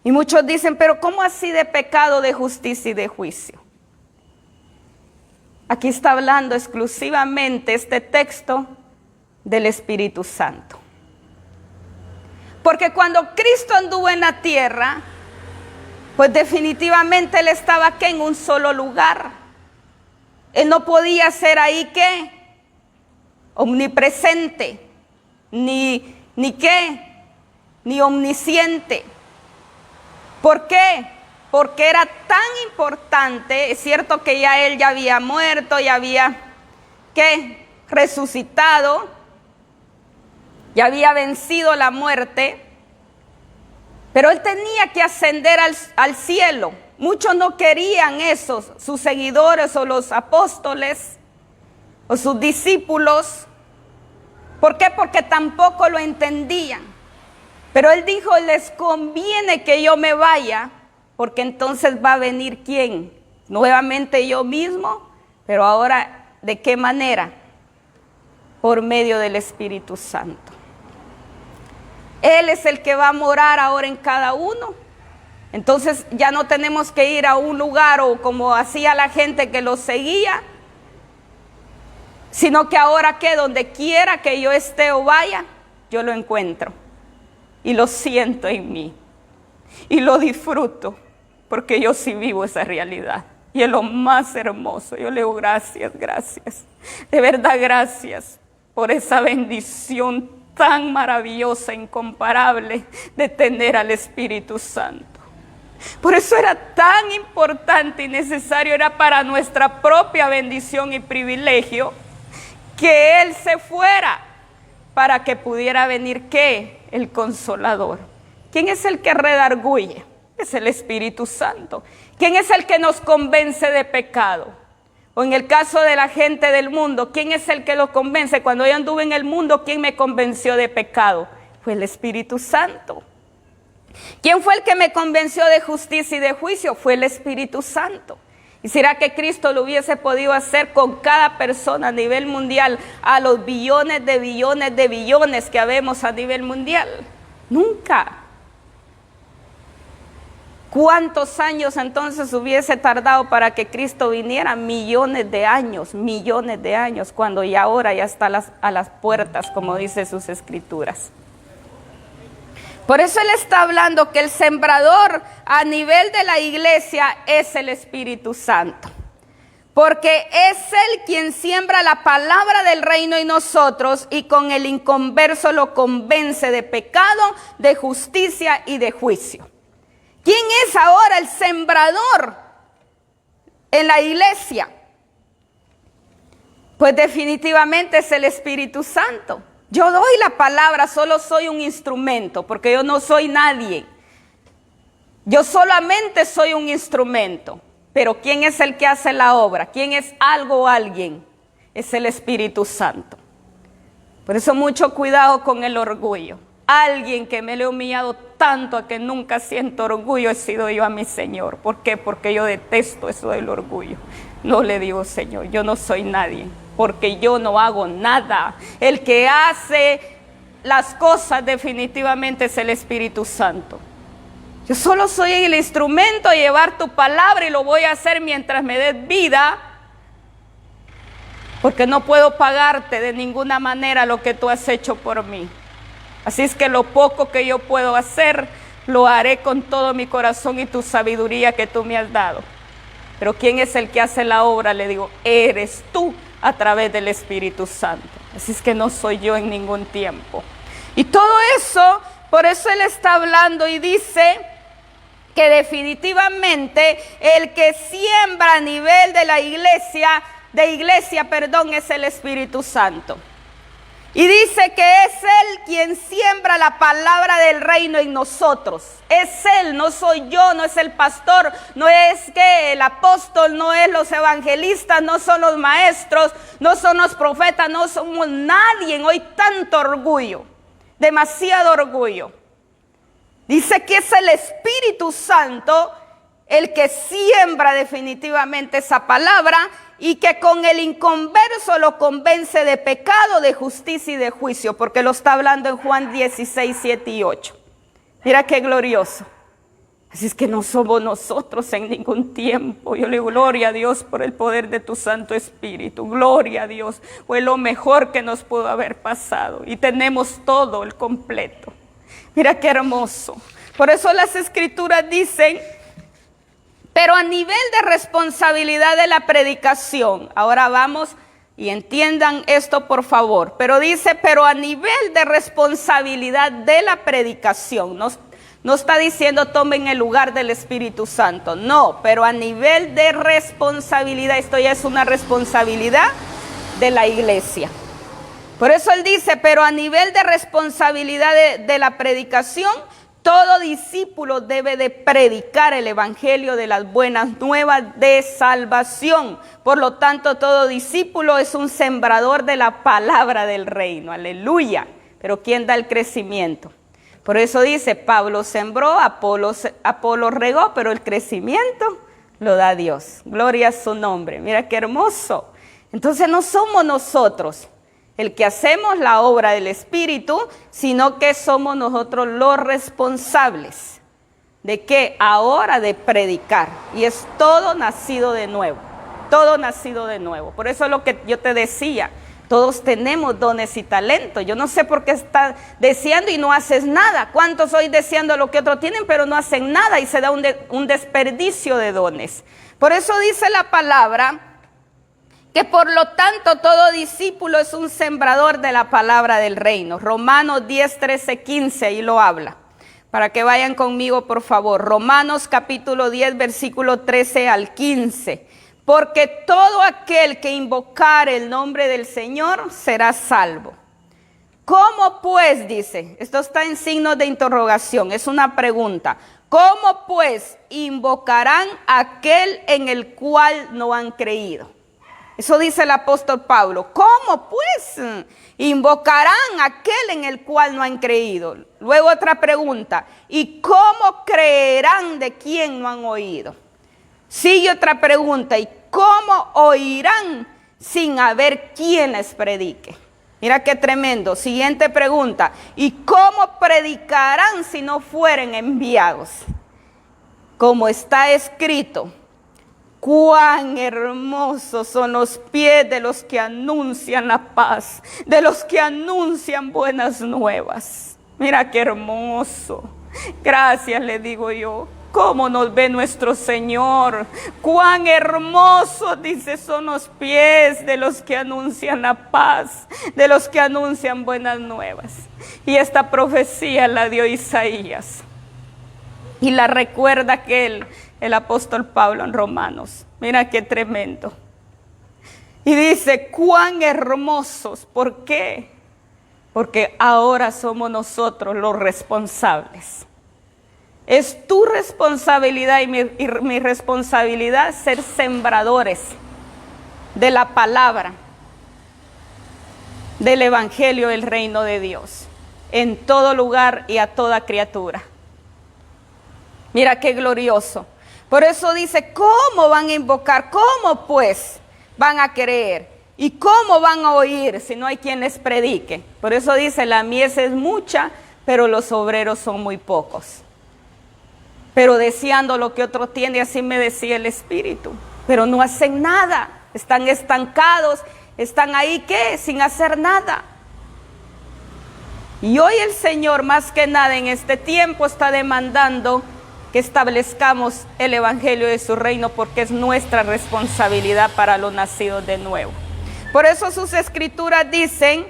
Y muchos dicen, pero ¿cómo así de pecado, de justicia y de juicio? Aquí está hablando exclusivamente este texto del Espíritu Santo. Porque cuando Cristo anduvo en la tierra, pues definitivamente Él estaba aquí en un solo lugar. Él no podía ser ahí ¿qué? Omnipresente, ni omnisciente. ¿Por qué? Porque era tan importante. Es cierto que Él ya había muerto, ya había ¿qué? Resucitado, ya había vencido la muerte, pero Él tenía que ascender al cielo. Muchos no querían eso, sus seguidores o los apóstoles o sus discípulos. ¿Por qué? Porque tampoco lo entendían. Pero Él dijo, les conviene que yo me vaya, porque entonces va a venir ¿quién? Nuevamente yo mismo, pero ahora ¿de qué manera? Por medio del Espíritu Santo. Él es el que va a morar ahora en cada uno. Entonces ya no tenemos que ir a un lugar o como hacía la gente que lo seguía, sino que ahora que donde quiera que yo esté o vaya, yo lo encuentro y lo siento en mí y lo disfruto, porque yo sí vivo esa realidad y es lo más hermoso. Yo le digo gracias, gracias, de verdad gracias por esa bendición tan maravillosa, incomparable de tener al Espíritu Santo. Por eso era tan importante y necesario, era para nuestra propia bendición y privilegio, que Él se fuera para que pudiera venir ¿qué? El Consolador. ¿Quién es el que redarguye? Es el Espíritu Santo. ¿Quién es el que nos convence de pecado? O en el caso de la gente del mundo, ¿quién es el que los convence? Cuando yo anduve en el mundo, ¿quién me convenció de pecado? Fue el Espíritu Santo. ¿Quién fue el que me convenció de justicia y de juicio? Fue el Espíritu Santo. ¿Y será que Cristo lo hubiese podido hacer con cada persona a nivel mundial, a los billones de billones que habemos a nivel mundial? Nunca. ¿Cuántos años entonces hubiese tardado para que Cristo viniera? Millones de años, cuando ya ahora ya está a las puertas, como dice sus escrituras. Por eso Él está hablando que el sembrador a nivel de la iglesia es el Espíritu Santo. Porque es Él quien siembra la palabra del reino en nosotros y con el inconverso lo convence de pecado, de justicia y de juicio. ¿Quién es ahora el sembrador en la iglesia? Pues definitivamente es el Espíritu Santo. Yo doy la palabra, solo soy un instrumento, porque yo no soy nadie. Yo solamente soy un instrumento. Pero ¿quién es el que hace la obra? ¿Quién es algo o alguien? Es el Espíritu Santo. Por eso mucho cuidado con el orgullo. Alguien que me le he humillado tanto a que nunca siento orgullo he sido yo a mi Señor. ¿Por qué? Porque yo detesto eso del orgullo. No le digo, Señor, yo no soy nadie, porque yo no hago nada. El que hace las cosas definitivamente es el Espíritu Santo. Yo solo soy el instrumento de llevar tu palabra y lo voy a hacer mientras me des vida, porque no puedo pagarte de ninguna manera lo que tú has hecho por mí. Así es que lo poco que yo puedo hacer, lo haré con todo mi corazón y tu sabiduría que tú me has dado. Pero ¿quién es el que hace la obra? Le digo, eres tú a través del Espíritu Santo. Así es que no soy yo en ningún tiempo. Y todo eso Por eso él está hablando y dice que definitivamente el que siembra a nivel de la iglesia, es el Espíritu Santo. Y dice que es Él quien siembra la palabra del reino en nosotros. Es Él, no soy yo, no es el pastor, no es que el apóstol, no es los evangelistas, no son los maestros, no son los profetas, no somos nadie. Hoy tanto orgullo, demasiado orgullo. Dice que es el Espíritu Santo el que siembra definitivamente esa palabra y que con el inconverso lo convence de pecado, de justicia y de juicio, porque lo está hablando en Juan 16, 7 y 8. Mira qué glorioso. Así es que no somos nosotros en ningún tiempo. Yo le digo, gloria a Dios por el poder de tu Santo Espíritu. Gloria a Dios. Fue lo mejor que nos pudo haber pasado. Y tenemos todo el completo. Mira qué hermoso. Por eso las Escrituras dicen, pero a nivel de responsabilidad de la predicación, ahora vamos y entiendan esto por favor, pero dice, pero a nivel de responsabilidad de la predicación, no está diciendo tomen el lugar del Espíritu Santo, no, pero a nivel de responsabilidad, esto ya es una responsabilidad de la iglesia. Por eso él dice, pero a nivel de responsabilidad de la predicación, todo discípulo debe de predicar el evangelio de las buenas nuevas de salvación. Por lo tanto, todo discípulo es un sembrador de la palabra del reino. Aleluya. Pero ¿quién da el crecimiento? Por eso dice, Pablo sembró, Apolo regó, pero el crecimiento lo da Dios. Gloria a su nombre. Mira qué hermoso. Entonces no somos nosotros el que hacemos la obra del Espíritu, sino que somos nosotros los responsables. ¿De qué? Ahora de predicar. Y es todo nacido de nuevo. Todo nacido de nuevo. Por eso es lo que yo te decía. Todos tenemos dones y talentos. Yo no sé por qué estás deseando y no haces nada. ¿Cuántos hoy deseando lo que otros tienen, pero no hacen nada? Y se da un desperdicio de dones. Por eso dice la palabra, que por lo tanto todo discípulo es un sembrador de la palabra del reino. Romanos 10, 13, 15, ahí lo habla. Para que vayan conmigo, por favor. Romanos capítulo 10, versículo 13 al 15. Porque todo aquel que invocare el nombre del Señor será salvo. ¿Cómo pues? Dice, esto está en signo de interrogación, es una pregunta. ¿Cómo pues invocarán a aquel en el cual no han creído? Eso dice el apóstol Pablo. ¿Cómo pues invocarán a aquel en el cual no han creído? Luego otra pregunta. ¿Y cómo creerán de quien no han oído? Sigue otra pregunta. ¿Y cómo oirán sin haber quien les predique? Mira qué tremendo. Siguiente pregunta. ¿Y cómo predicarán si no fueren enviados? Como está escrito. Cuán hermosos son los pies de los que anuncian la paz, de los que anuncian buenas nuevas. Mira qué hermoso. Gracias le digo yo. ¿Cómo nos ve nuestro Señor? Cuán hermosos, dice, son los pies de los que anuncian la paz, de los que anuncian buenas nuevas. Y esta profecía la dio Isaías. Y la recuerda el apóstol Pablo en Romanos. Mira qué tremendo. Y dice, cuán hermosos. ¿Por qué? Porque ahora somos nosotros los responsables. Es tu responsabilidad y mi responsabilidad ser sembradores de la palabra, del evangelio del reino de Dios, en todo lugar y a toda criatura. Mira qué glorioso. Por eso dice, ¿cómo van a invocar? ¿Cómo pues van a creer? ¿Y cómo van a oír si no hay quien les predique? Por eso dice, la mies es mucha, pero los obreros son muy pocos. Pero deseando lo que otro tiene, así me decía el Espíritu. Pero no hacen nada, están estancados, están ahí, ¿qué? Sin hacer nada. Y hoy el Señor, más que nada en este tiempo, está demandando que establezcamos el evangelio de su reino, porque es nuestra responsabilidad para los nacidos de nuevo. Por eso sus escrituras dicen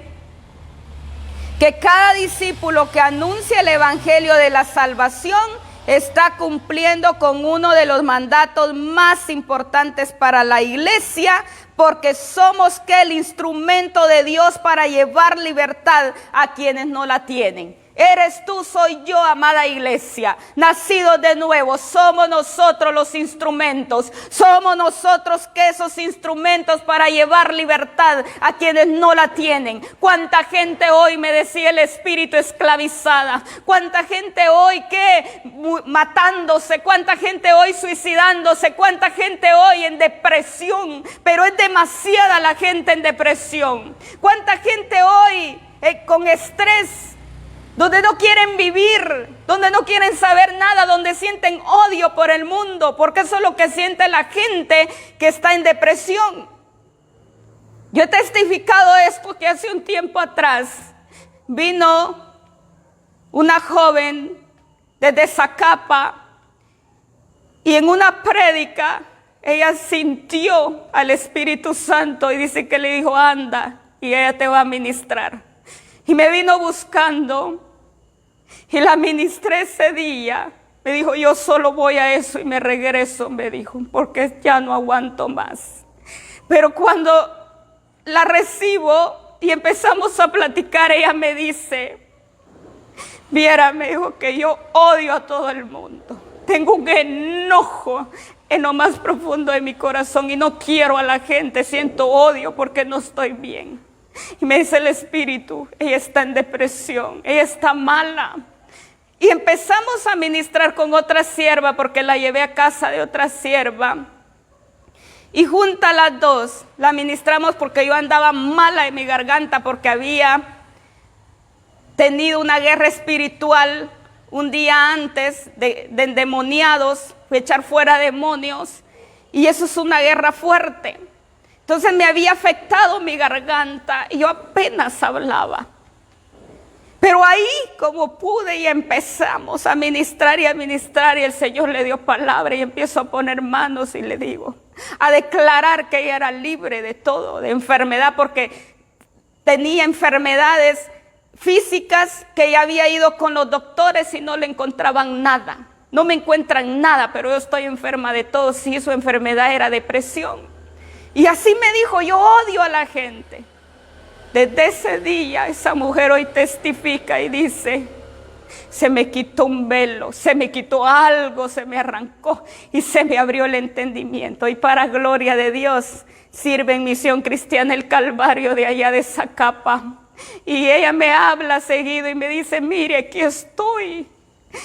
que cada discípulo que anuncia el evangelio de la salvación está cumpliendo con uno de los mandatos más importantes para la iglesia, porque somos el instrumento de Dios para llevar libertad a quienes no la tienen. Eres tú, soy yo, amada iglesia, nacidos de nuevo. Somos nosotros los instrumentos. Somos nosotros esos instrumentos para llevar libertad a quienes no la tienen. Cuánta gente hoy, me decía el Espíritu, esclavizada. Cuánta gente hoy matándose. Cuánta gente hoy suicidándose. Cuánta gente hoy en depresión. Pero es demasiada la gente en depresión. Cuánta gente hoy con estrés, donde no quieren vivir, donde no quieren saber nada, donde sienten odio por el mundo, porque eso es lo que siente la gente que está en depresión. Yo he testificado esto, que hace un tiempo atrás vino una joven desde Zacapa y en una prédica ella sintió al Espíritu Santo y dice que le dijo: anda y ella te va a ministrar. Y me vino buscando y la ministré ese día. Me dijo: yo solo voy a eso y me regreso, me dijo, porque ya no aguanto más. Pero cuando la recibo y empezamos a platicar, ella me dice: viera, me dijo, que yo odio a todo el mundo. Tengo un enojo en lo más profundo de mi corazón y no quiero a la gente, siento odio porque no estoy bien. Y me dice el Espíritu: ella está en depresión, ella está mala. Y empezamos a ministrar con otra sierva, porque la llevé a casa de otra sierva. Y juntas las dos la ministramos, porque yo andaba mala en mi garganta, porque había tenido una guerra espiritual un día antes de endemoniados, de echar fuera demonios. Y eso es una guerra fuerte. Entonces me había afectado mi garganta y yo apenas hablaba. Pero ahí, como pude, y empezamos a ministrar y el Señor le dio palabra y empiezo a poner manos y le digo, a declarar que ella era libre de todo, de enfermedad, porque tenía enfermedades físicas que ella había ido con los doctores y no le encontraban nada. No me encuentran nada, pero yo estoy enferma de todo. Sí, su enfermedad era depresión. Y así me dijo: yo odio a la gente. Desde ese día esa mujer hoy testifica y dice: se me quitó un velo, se me quitó algo, se me arrancó y se me abrió el entendimiento. Y para gloria de Dios sirve en Misión Cristiana El Calvario de allá de Zacapa. Y ella me habla seguido y me dice: mire, aquí estoy.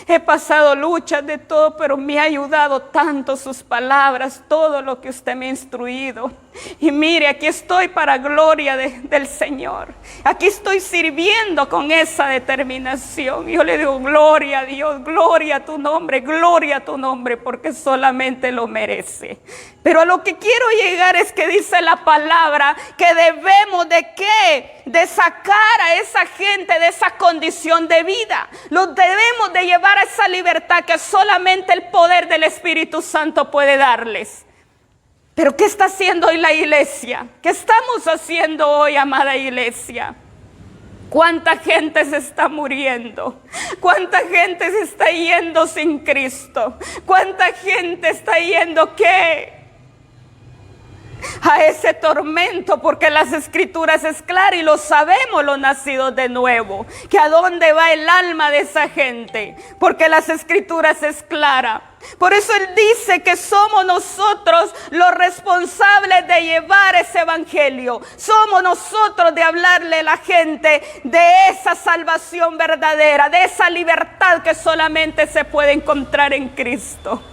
He pasado luchas de todo, pero me ha ayudado tanto sus palabras, todo lo que usted me ha instruido. Y mire, aquí estoy para gloria del Señor. Aquí estoy sirviendo con esa determinación. Yo le digo: gloria a Dios, gloria a tu nombre, porque solamente lo merece. Pero a lo que quiero llegar es que dice la palabra que debemos de ¿qué? De sacar a esa gente de esa condición de vida. Los debemos de llevar a esa libertad que solamente el poder del Espíritu Santo puede darles. Pero ¿qué está haciendo hoy la iglesia? ¿Qué estamos haciendo hoy, amada iglesia? ¿Cuánta gente se está muriendo? ¿Cuánta gente se está yendo sin Cristo? ¿Cuánta gente está yendo qué? A ese tormento, porque las Escrituras es clara y lo sabemos los nacidos de nuevo, que a dónde va el alma de esa gente, porque las Escrituras es clara. Por eso Él dice que somos nosotros los responsables de llevar ese evangelio. Somos nosotros de hablarle a la gente de esa salvación verdadera, de esa libertad que solamente se puede encontrar en Cristo.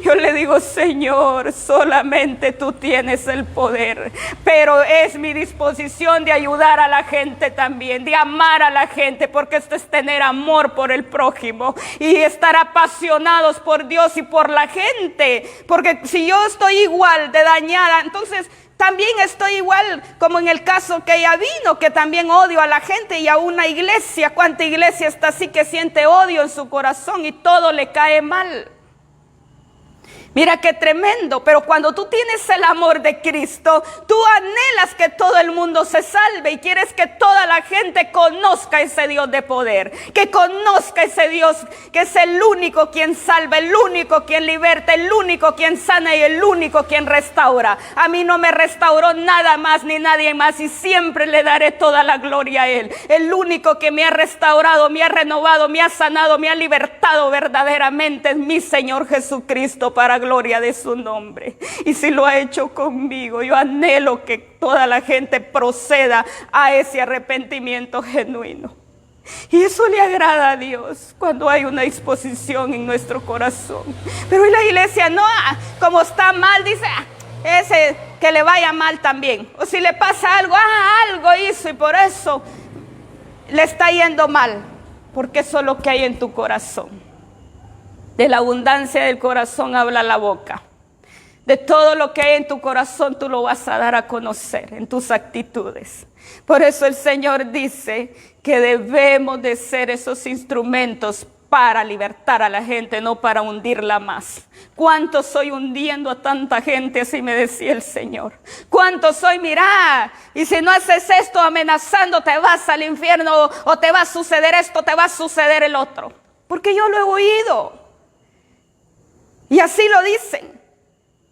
Yo le digo: Señor, solamente tú tienes el poder, pero es mi disposición de ayudar a la gente también, de amar a la gente, porque esto es tener amor por el prójimo y estar apasionados por Dios y por la gente, porque si yo estoy igual de dañada, entonces también estoy igual como en el caso que ella vino, que también odio a la gente y a una iglesia. ¿Cuánta iglesia está así que siente odio en su corazón y todo le cae mal? Mira qué tremendo, pero cuando tú tienes el amor de Cristo, tú anhelas que todo el mundo se salve y quieres que toda la gente conozca ese Dios de poder, que conozca ese Dios que es el único quien salva, el único quien liberta, el único quien sana y el único quien restaura. A mí no me restauró nada más ni nadie más y siempre le daré toda la gloria a Él. El único que me ha restaurado, me ha renovado, me ha sanado, me ha libertado verdaderamente es mi Señor Jesucristo, para gloria de su nombre. Y si lo ha hecho conmigo, yo anhelo que toda la gente proceda a ese arrepentimiento genuino. Y eso le agrada a Dios cuando hay una disposición en nuestro corazón. Pero en la iglesia no, como está mal, dice, ese que le vaya mal también. O si le pasa algo, algo hizo y por eso le está yendo mal. Porque eso es lo que hay en tu corazón. De la abundancia del corazón habla la boca. De todo lo que hay en tu corazón tú lo vas a dar a conocer en tus actitudes. Por eso el Señor dice que debemos de ser esos instrumentos para libertar a la gente, no para hundirla más. ¿Cuánto soy hundiendo a tanta gente? Así me decía el Señor. ¿Cuánto soy? Mirá, y si no haces esto amenazando, te vas al infierno, o te va a suceder esto, te va a suceder el otro. Porque yo lo he oído. Y así lo dicen.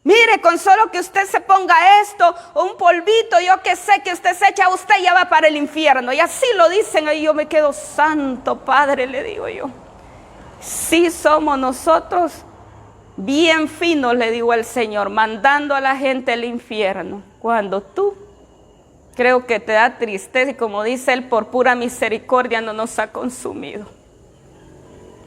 Mire, con solo que usted se ponga esto o un polvito, yo que sé que usted se echa, usted ya va para el infierno. Y así lo dicen, y yo me quedo, santo Padre, le digo yo. Sí somos nosotros bien finos, le digo al Señor, mandando a la gente al infierno. Cuando tú, creo que te da tristeza, y como dice Él, por pura misericordia no nos ha consumido.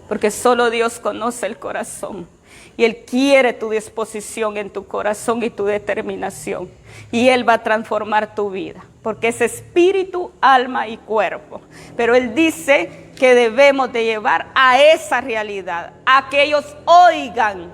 Porque solo Dios conoce el corazón. Y Él quiere tu disposición en tu corazón y tu determinación. Y Él va a transformar tu vida. Porque es espíritu, alma y cuerpo. Pero Él dice que debemos de llevar a esa realidad. A que ellos oigan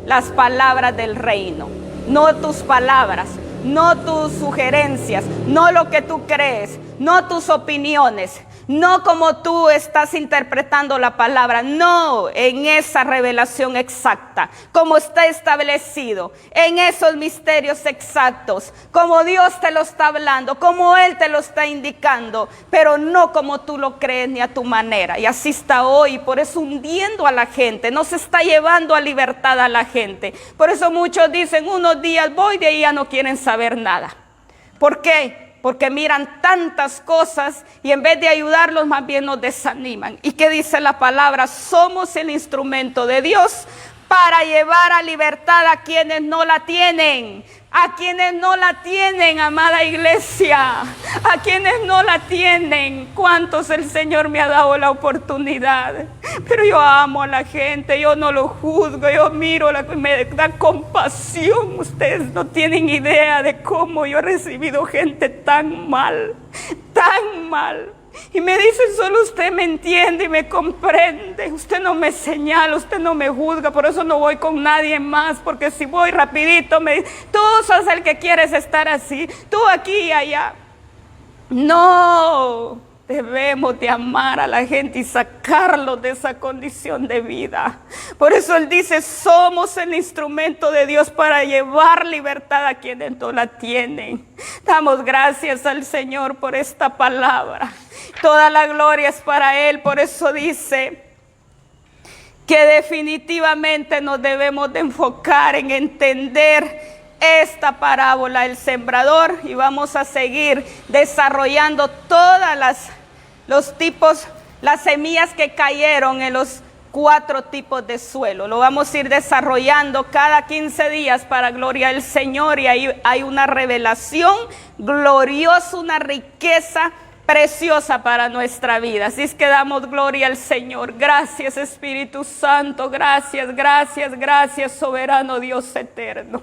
las palabras del reino. No tus palabras, no tus sugerencias, no lo que tú crees, no tus opiniones. No como tú estás interpretando la palabra, no, en esa revelación exacta, como está establecido, en esos misterios exactos, como Dios te lo está hablando, como Él te lo está indicando, pero no como tú lo crees ni a tu manera. Y así está hoy, por eso hundiendo a la gente, no se está llevando a libertad a la gente. Por eso muchos dicen, unos días voy, de ahí ya no quieren saber nada. ¿Por qué? Porque miran tantas cosas y en vez de ayudarlos más bien nos desaniman. ¿Y qué dice la palabra? Somos el instrumento de Dios para llevar a libertad a quienes no la tienen. A quienes no la tienen, amada iglesia. A quienes no la tienen. ¿Cuántos el Señor me ha dado la oportunidad? Pero yo amo a la gente, yo no lo juzgo, yo miro, me da compasión. Ustedes no tienen idea de cómo yo he recibido gente tan mal, tan mal. Y me dicen, solo usted me entiende y me comprende. Usted no me señala, usted no me juzga, por eso no voy con nadie más. Porque si voy rapidito, me dice, tú sos el que quieres estar así, tú aquí y allá. No, debemos de amar a la gente y sacarlos de esa condición de vida. Por eso Él dice, somos el instrumento de Dios para llevar libertad a quienes no la tienen. Damos gracias al Señor por esta palabra. Toda la gloria es para Él. Por eso dice que definitivamente nos debemos de enfocar en entender esta parábola del sembrador, y vamos a seguir desarrollando todas los tipos, las semillas que cayeron en los 4 tipos de suelo. Lo vamos a ir desarrollando cada 15 días para gloria del Señor, y ahí hay una revelación gloriosa, una riqueza preciosa para nuestra vida. Así es que damos gloria al Señor. Gracias, Espíritu Santo. Gracias, gracias, gracias, soberano Dios eterno.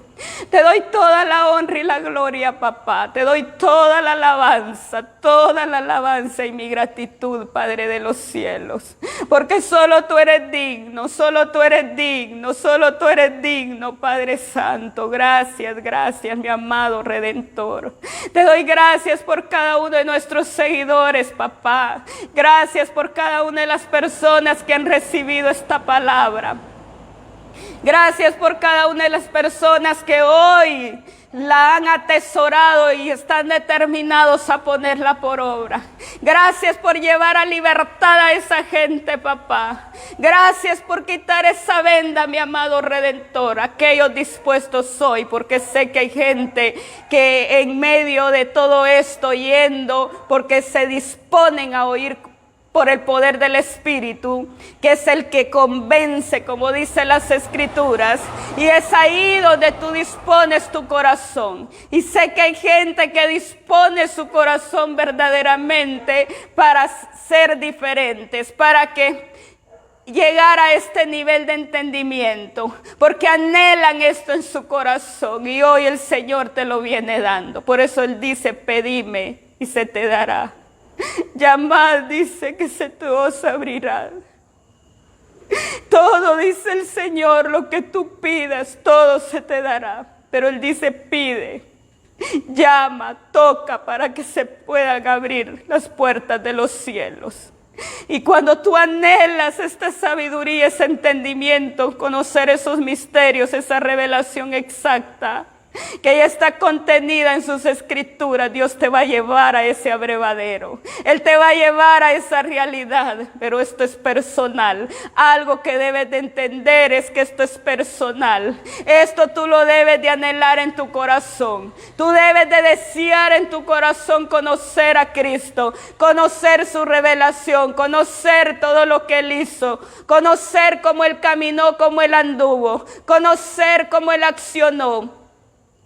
Te doy toda la honra y la gloria, papá. Te doy toda la alabanza y mi gratitud, Padre de los cielos. Porque solo tú eres digno, solo tú eres digno, solo tú eres digno, Padre Santo. Gracias, gracias, mi amado Redentor. Te doy gracias por cada uno de nuestros seguidores, papá. Gracias por cada una de las personas que han recibido esta palabra. Gracias por cada una de las personas que hoy la han atesorado y están determinados a ponerla por obra. Gracias por llevar a libertad a esa gente, papá. Gracias por quitar esa venda, mi amado Redentor. Aquellos dispuestos soy, porque sé que hay gente que en medio de todo esto yendo, porque se disponen a oír por el poder del Espíritu, que es el que convence, como dice las Escrituras, y es ahí donde tú dispones tu corazón. Y sé que hay gente que dispone su corazón verdaderamente para ser diferentes, para que llegar a este nivel de entendimiento, porque anhelan esto en su corazón, y hoy el Señor te lo viene dando. Por eso Él dice: pedime y se te dará. Llamad, dice, que se te os abrirá. Todo, dice el Señor, lo que tú pidas, todo se te dará. Pero Él dice: pide, llama, toca, para que se puedan abrir las puertas de los cielos. Y cuando tú anhelas esta sabiduría, ese entendimiento, conocer esos misterios, esa revelación exacta, que ya está contenida en sus escrituras, Dios te va a llevar a ese abrevadero. Él te va a llevar a esa realidad, pero esto es personal. Algo que debes de entender es que esto es personal. Esto tú lo debes de anhelar en tu corazón. Tú debes de desear en tu corazón conocer a Cristo, conocer su revelación, conocer todo lo que Él hizo, conocer cómo Él caminó, cómo Él anduvo, conocer cómo Él accionó,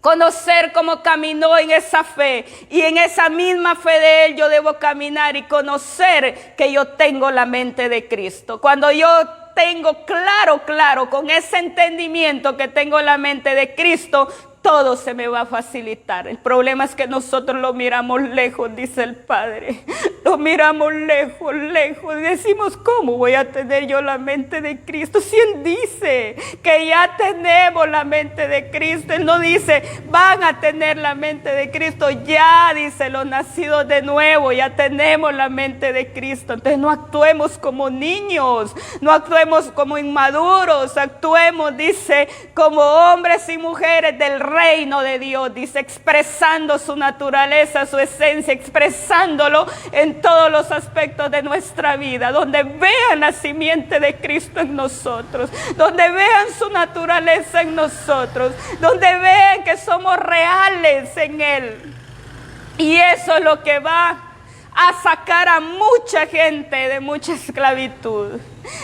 conocer cómo caminó en esa fe, y en esa misma fe de Él yo debo caminar y conocer que yo tengo la mente de Cristo. Cuando yo tengo claro, con ese entendimiento que tengo la mente de Cristo, todo se me va a facilitar. El problema es que nosotros lo miramos lejos, dice el Padre. Lo miramos lejos, y decimos: ¿cómo voy a tener yo la mente de Cristo? Si Él dice que ya tenemos la mente de Cristo. Él no dice: van a tener la mente de Cristo. Ya, dice, los nacidos de nuevo, ya tenemos la mente de Cristo. Entonces no actuemos como niños, no actuemos como inmaduros, actuemos, dice, como hombres y mujeres del reino de Dios, dice, expresando su naturaleza, su esencia, expresándolo en todos los aspectos de nuestra vida, donde vean la simiente de Cristo en nosotros, donde vean su naturaleza en nosotros, donde vean que somos reales en Él. Y eso es lo que va a sacar a mucha gente de mucha esclavitud,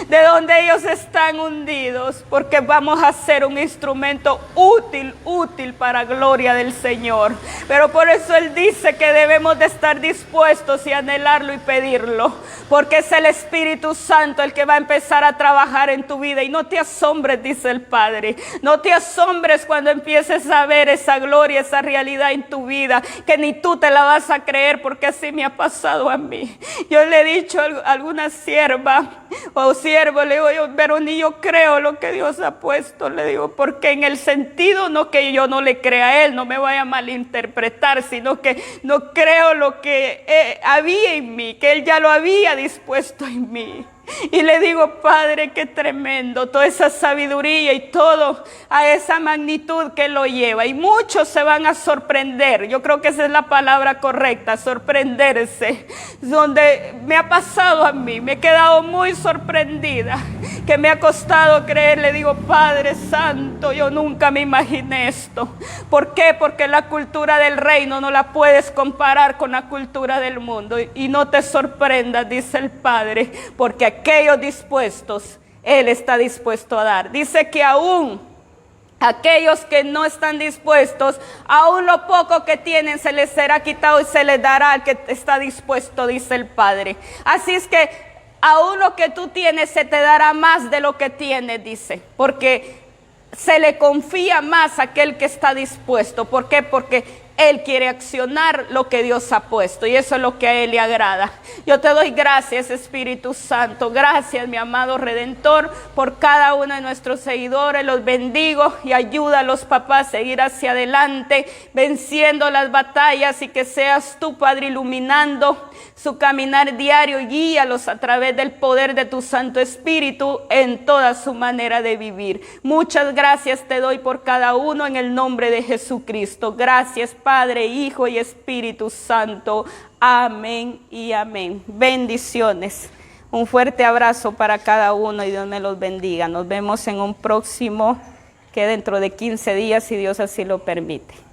de donde ellos están hundidos, porque vamos a ser un instrumento útil para gloria del Señor. Pero por eso Él dice que debemos de estar dispuestos y anhelarlo y pedirlo, porque es el Espíritu Santo el que va a empezar a trabajar en tu vida. Y no te asombres, dice el Padre, no te asombres cuando empieces a ver esa gloria, esa realidad en tu vida, que ni tú te la vas a creer, porque así me ha pasado a mí. Yo le he dicho a alguna sierva o siervo, le digo: pero ni yo creo lo que Dios ha puesto, le digo, porque en el sentido, no que yo no le crea a Él, no me vaya a malinterpretar, sino que no creo lo que había en mí, que Él ya lo había dispuesto en mí. Y le digo: Padre, qué tremendo, toda esa sabiduría y todo a esa magnitud que lo lleva. Y muchos se van a sorprender. Yo creo que esa es la palabra correcta, sorprenderse. Donde me ha pasado a mí, me he quedado muy sorprendida, que me ha costado creer. Le digo: Padre Santo, yo nunca me imaginé esto. ¿Por qué? Porque la cultura del reino no la puedes comparar con la cultura del mundo. Y no te sorprendas, dice el Padre, porque aquellos dispuestos, Él está dispuesto a dar. Dice que aún aquellos que no están dispuestos, aún lo poco que tienen se les será quitado y se les dará al que está dispuesto, dice el Padre. Así es que aún lo que tú tienes se te dará más de lo que tienes, dice, porque se le confía más a aquel que está dispuesto. ¿Por qué? Porque Él quiere accionar lo que Dios ha puesto y eso es lo que a Él le agrada. Yo te doy gracias, Espíritu Santo. Gracias, mi amado Redentor, por cada uno de nuestros seguidores. Los bendigo y ayuda a los papás a seguir hacia adelante, venciendo las batallas, y que seas tú, Padre, iluminando su caminar diario. Guíalos a través del poder de tu Santo Espíritu en toda su manera de vivir. Muchas gracias te doy por cada uno en el nombre de Jesucristo. Gracias, Padre, Hijo y Espíritu Santo. Amén y amén. Bendiciones. Un fuerte abrazo para cada uno y Dios me los bendiga. Nos vemos en un próximo, que dentro de 15 días, si Dios así lo permite.